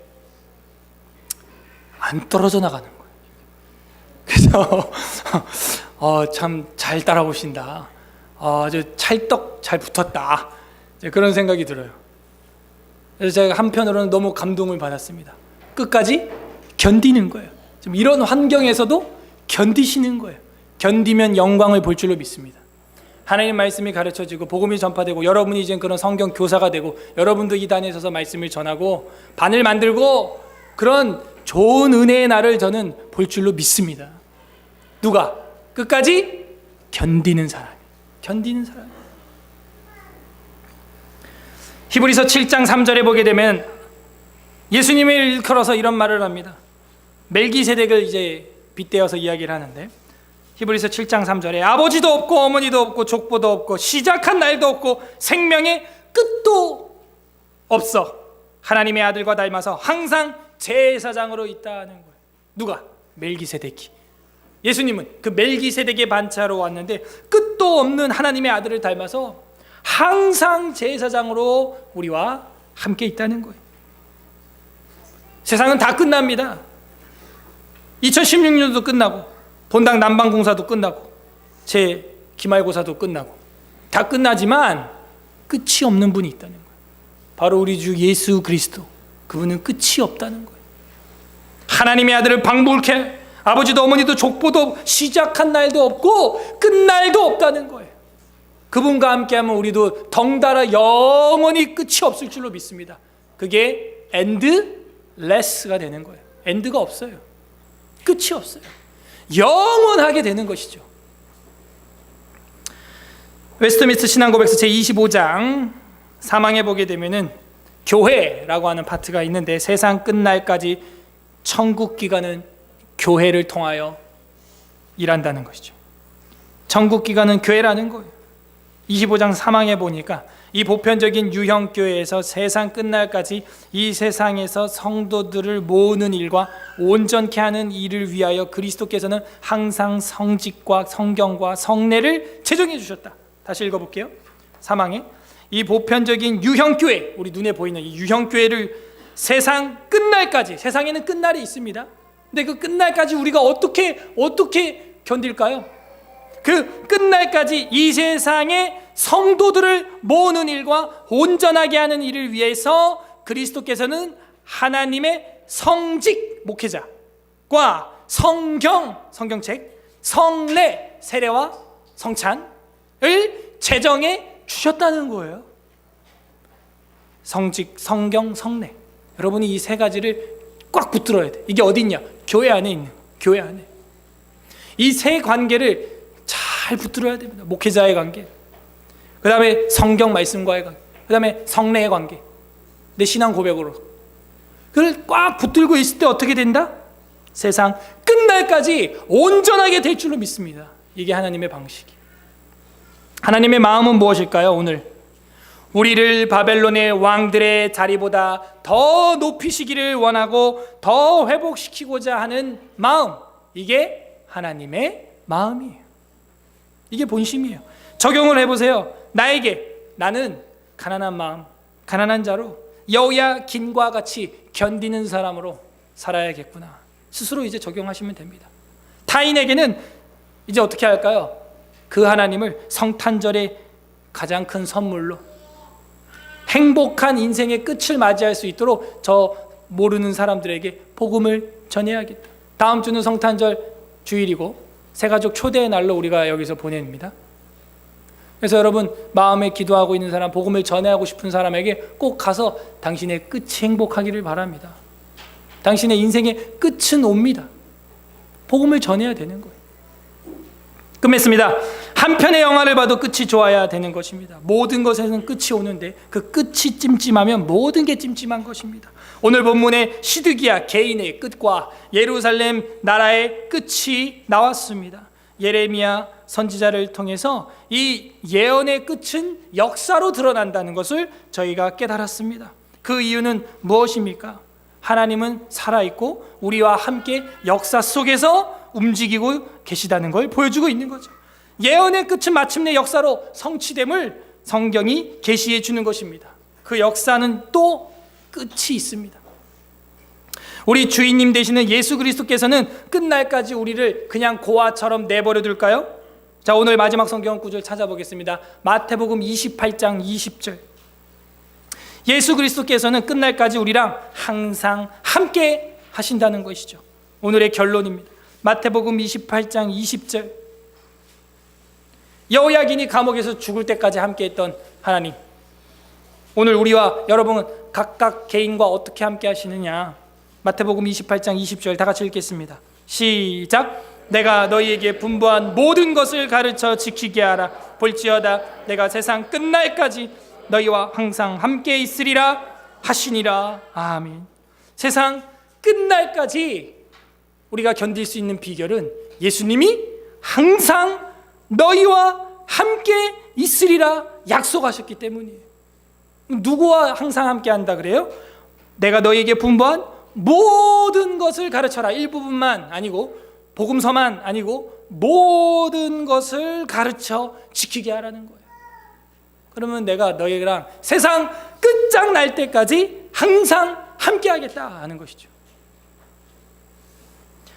안 떨어져 나가는 거예요. 그래서 참 잘 따라오신다. 아주 찰떡 잘 붙었다. 그런 생각이 들어요. 그래서 제가 한편으로는 너무 감동을 받았습니다. 끝까지 견디는 거예요. 좀 이런 환경에서도 견디시는 거예요. 견디면 영광을 볼 줄로 믿습니다. 하나님 말씀이 가르쳐지고 복음이 전파되고 여러분이 이제 그런 성경 교사가 되고 여러분도 이 단에 서서 말씀을 전하고 반을 만들고 그런 좋은 은혜의 날을 저는 볼 줄로 믿습니다. 누가? 끝까지 견디는 사람. 견디는 사람. 히브리서 7장 3절에 보게 되면 예수님을 일컬어서 이런 말을 합니다. 멜기세덱을 이제 빗대어서 이야기를 하는데 히브리서 7장 3절에 아버지도 없고 어머니도 없고 족보도 없고 시작한 날도 없고 생명의 끝도 없어 하나님의 아들과 닮아서 항상 제사장으로 있다는 거예요. 누가? 멜기세덱이. 예수님은 그 멜기세덱의 반차로 왔는데 끝도 없는 하나님의 아들을 닮아서 항상 제사장으로 우리와 함께 있다는 거예요. 세상은 다 끝납니다. 2016년도 끝나고 본당 난방공사도 끝나고 제 기말고사도 끝나고 다 끝나지만 끝이 없는 분이 있다는 거예요. 바로 우리 주 예수 그리스도. 그분은 끝이 없다는 거예요. 하나님의 아들을 방불케 아버지도 어머니도 족보도 시작한 날도 없고 끝날도 없다는 거예요. 그분과 함께하면 우리도 덩달아 영원히 끝이 없을 줄로 믿습니다. 그게 endless가 되는 거예요. 엔드가 없어요. 끝이 없어요. 영원하게 되는 것이죠. 웨스트민스터 신앙고백서 제25장 사망해 보게 되면은 교회라고 하는 파트가 있는데 세상 끝날까지 천국 기간은 교회를 통하여 일한다는 것이죠. 천국 기간은 교회라는 거예요. 25장 사망해 보니까 이 보편적인 유형교회에서 세상 끝날까지 이 세상에서 성도들을 모으는 일과 온전케 하는 일을 위하여 그리스도께서는 항상 성직과 성경과 성례를 제정해 주셨다. 다시 읽어볼게요. 사망에 이 보편적인 유형교회, 우리 눈에 보이는 이 유형교회를 세상 끝날까지, 세상에는 끝날이 있습니다. 근데 그 끝날까지 우리가 어떻게 견딜까요? 그 끝날까지 이 세상의 성도들을 모으는 일과 온전하게 하는 일을 위해서 그리스도께서는 하나님의 성직 목회자과 성경책, 성례, 세례와 성찬을 제정해 주셨다는 거예요. 성직, 성경, 성례. 여러분이 이 3가지를 꽉 붙들어야 돼. 이게 어디 있냐? 교회 안에 있는 거예요. 교회 안에. 이 3 관계를 잘 붙들어야 됩니다. 목회자의 관계, 그 다음에 성경 말씀과의 관계, 그 다음에 성례의 관계, 내 신앙 고백으로 그걸 꽉 붙들고 있을 때 어떻게 된다? 세상 끝날까지 온전하게 될 줄로 믿습니다. 이게 하나님의 방식이. 하나님의 마음은 무엇일까요? 오늘 우리를 바벨론의 왕들의 자리보다 더 높이시기를 원하고 더 회복시키고자 하는 마음, 이게 하나님의 마음이에요. 이게 본심이에요. 적용을 해보세요. 나는 가난한 마음, 가난한 자로 여호야긴과 같이 견디는 사람으로 살아야겠구나. 스스로 이제 적용하시면 됩니다. 타인에게는 이제 어떻게 할까요? 그 하나님을 성탄절의 가장 큰 선물로 행복한 인생의 끝을 맞이할 수 있도록 저 모르는 사람들에게 복음을 전해야겠다. 다음 주는 성탄절 주일이고 새가족 초대의 날로 우리가 여기서 보냅니다. 그래서 여러분 마음에 기도하고 있는 사람, 복음을 전해하고 싶은 사람에게 꼭 가서 당신의 끝이 행복하기를 바랍니다. 당신의 인생의 끝은 옵니다. 복음을 전해야 되는 거예요. 끝맺습니다. 한 편의 영화를 봐도 끝이 좋아야 되는 것입니다. 모든 것에는 끝이 오는데 그 끝이 찜찜하면 모든 게 찜찜한 것입니다. 오늘 본문에 시드기야 개인의 끝과 예루살렘 나라의 끝이 나왔습니다. 예레미야 선지자를 통해서 이 예언의 끝은 역사로 드러난다는 것을 저희가 깨달았습니다. 그 이유는 무엇입니까? 하나님은 살아있고 우리와 함께 역사 속에서 움직이고 계시다는 걸 보여주고 있는 거죠. 예언의 끝은 마침내 역사로 성취됨을 성경이 계시해 주는 것입니다. 그 역사는 또 끝이 있습니다. 우리 주인님 되시는 예수 그리스도께서는 끝날까지 우리를 그냥 고아처럼 내버려 둘까요? 자, 오늘 마지막 성경 구절 찾아보겠습니다. 마태복음 28장 20절. 예수 그리스도께서는 끝날까지 우리랑 항상 함께 하신다는 것이죠. 오늘의 결론입니다. 마태복음 28장 20절. 여호야긴이 감옥에서 죽을 때까지 함께했던 하나님, 오늘 우리와 여러분은 각각 개인과 어떻게 함께 하시느냐. 마태복음 28장 20절 다 같이 읽겠습니다. 시작. 내가 너희에게 분부한 모든 것을 가르쳐 지키게 하라. 볼지어다 내가 세상 끝날까지 너희와 항상 함께 있으리라 하시니라. 아멘. 세상 끝날까지 우리가 견딜 수 있는 비결은 예수님이 항상 너희와 함께 있으리라 약속하셨기 때문이에요. 누구와 항상 함께 한다 그래요? 내가 너희에게 분부한 모든 것을 가르쳐라. 일부분만 아니고, 복음서만 아니고 모든 것을 가르쳐 지키게 하라는 거예요. 그러면 내가 너희랑 세상 끝장날 때까지 항상 함께 하겠다 하는 것이죠.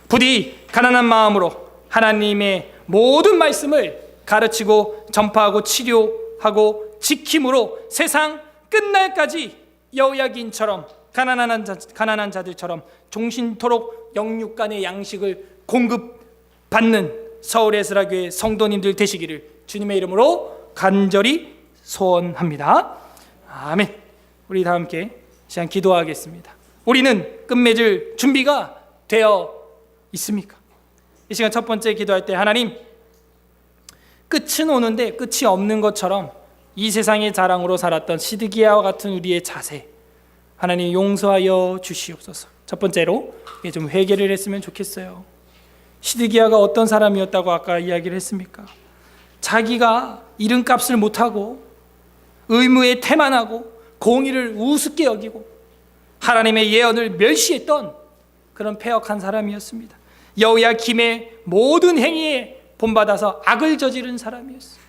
부디 가난한 마음으로 하나님의 모든 말씀을 가르치고 전파하고 치료하고 지킴으로 세상 끝날까지 여호야긴처럼 가난한 자들처럼 종신토록 영육간의 양식을 공급받는 서울 에스라교회 성도님들 되시기를 주님의 이름으로 간절히 소원합니다. 아멘. 우리 다 함께 시간 기도하겠습니다. 우리는 끝맺을 준비가 되어 있습니까? 이 시간 첫 번째 기도할 때, 하나님, 끝은 오는데 끝이 없는 것처럼 이 세상의 자랑으로 살았던 시드기야와 같은 우리의 자세, 하나님 용서하여 주시옵소서. 첫 번째로 좀 회개를 했으면 좋겠어요. 시드기야가 어떤 사람이었다고 아까 이야기를 했습니까? 자기가 이름값을 못하고 의무에 태만하고 공의를 우습게 여기고 하나님의 예언을 멸시했던 그런 패역한 사람이었습니다. 여호야김의 모든 행위에 본받아서 악을 저지른 사람이었어요.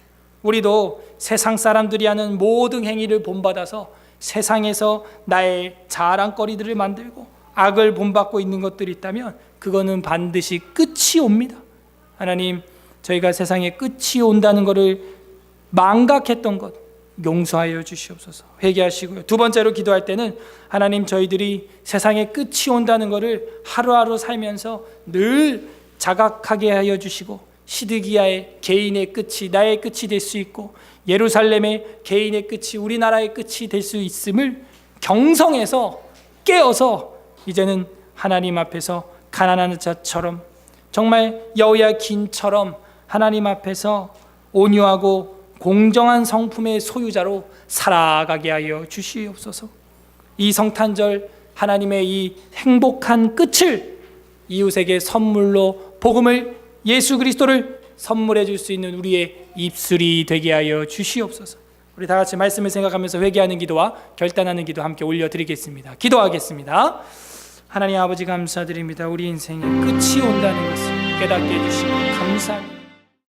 우리도 세상 사람들이 하는 모든 행위를 본받아서 세상에서 나의 자랑거리들을 만들고 악을 본받고 있는 것들이 있다면 그거는 반드시 끝이 옵니다. 하나님, 저희가 세상에 끝이 온다는 것을 망각했던 것 용서하여 주시옵소서. 회개하시고요. 두 번째로 기도할 때는, 하나님, 저희들이 세상에 끝이 온다는 것을 하루하루 살면서 늘 자각하게 하여 주시고 시드기야의 개인의 끝이 나의 끝이 될 수 있고 예루살렘의 개인의 끝이 우리나라의 끝이 될 수 있음을 경성해서 깨어서 이제는 하나님 앞에서 가난한 자처럼, 정말 여호야긴처럼 하나님 앞에서 온유하고 공정한 성품의 소유자로 살아가게 하여 주시옵소서. 이 성탄절 하나님의 이 행복한 끝을 이웃에게 선물로 복음을, 예수 그리스도를 선물해 줄 수 있는 우리의 입술이 되게 하여 주시옵소서. 우리 다 같이 말씀을 생각하면서 회개하는 기도와 결단하는 기도 함께 올려드리겠습니다. 기도하겠습니다. 하나님 아버지, 감사드립니다. 우리 인생에 끝이 온다는 것을 깨닫게 해주시고 감사합니다.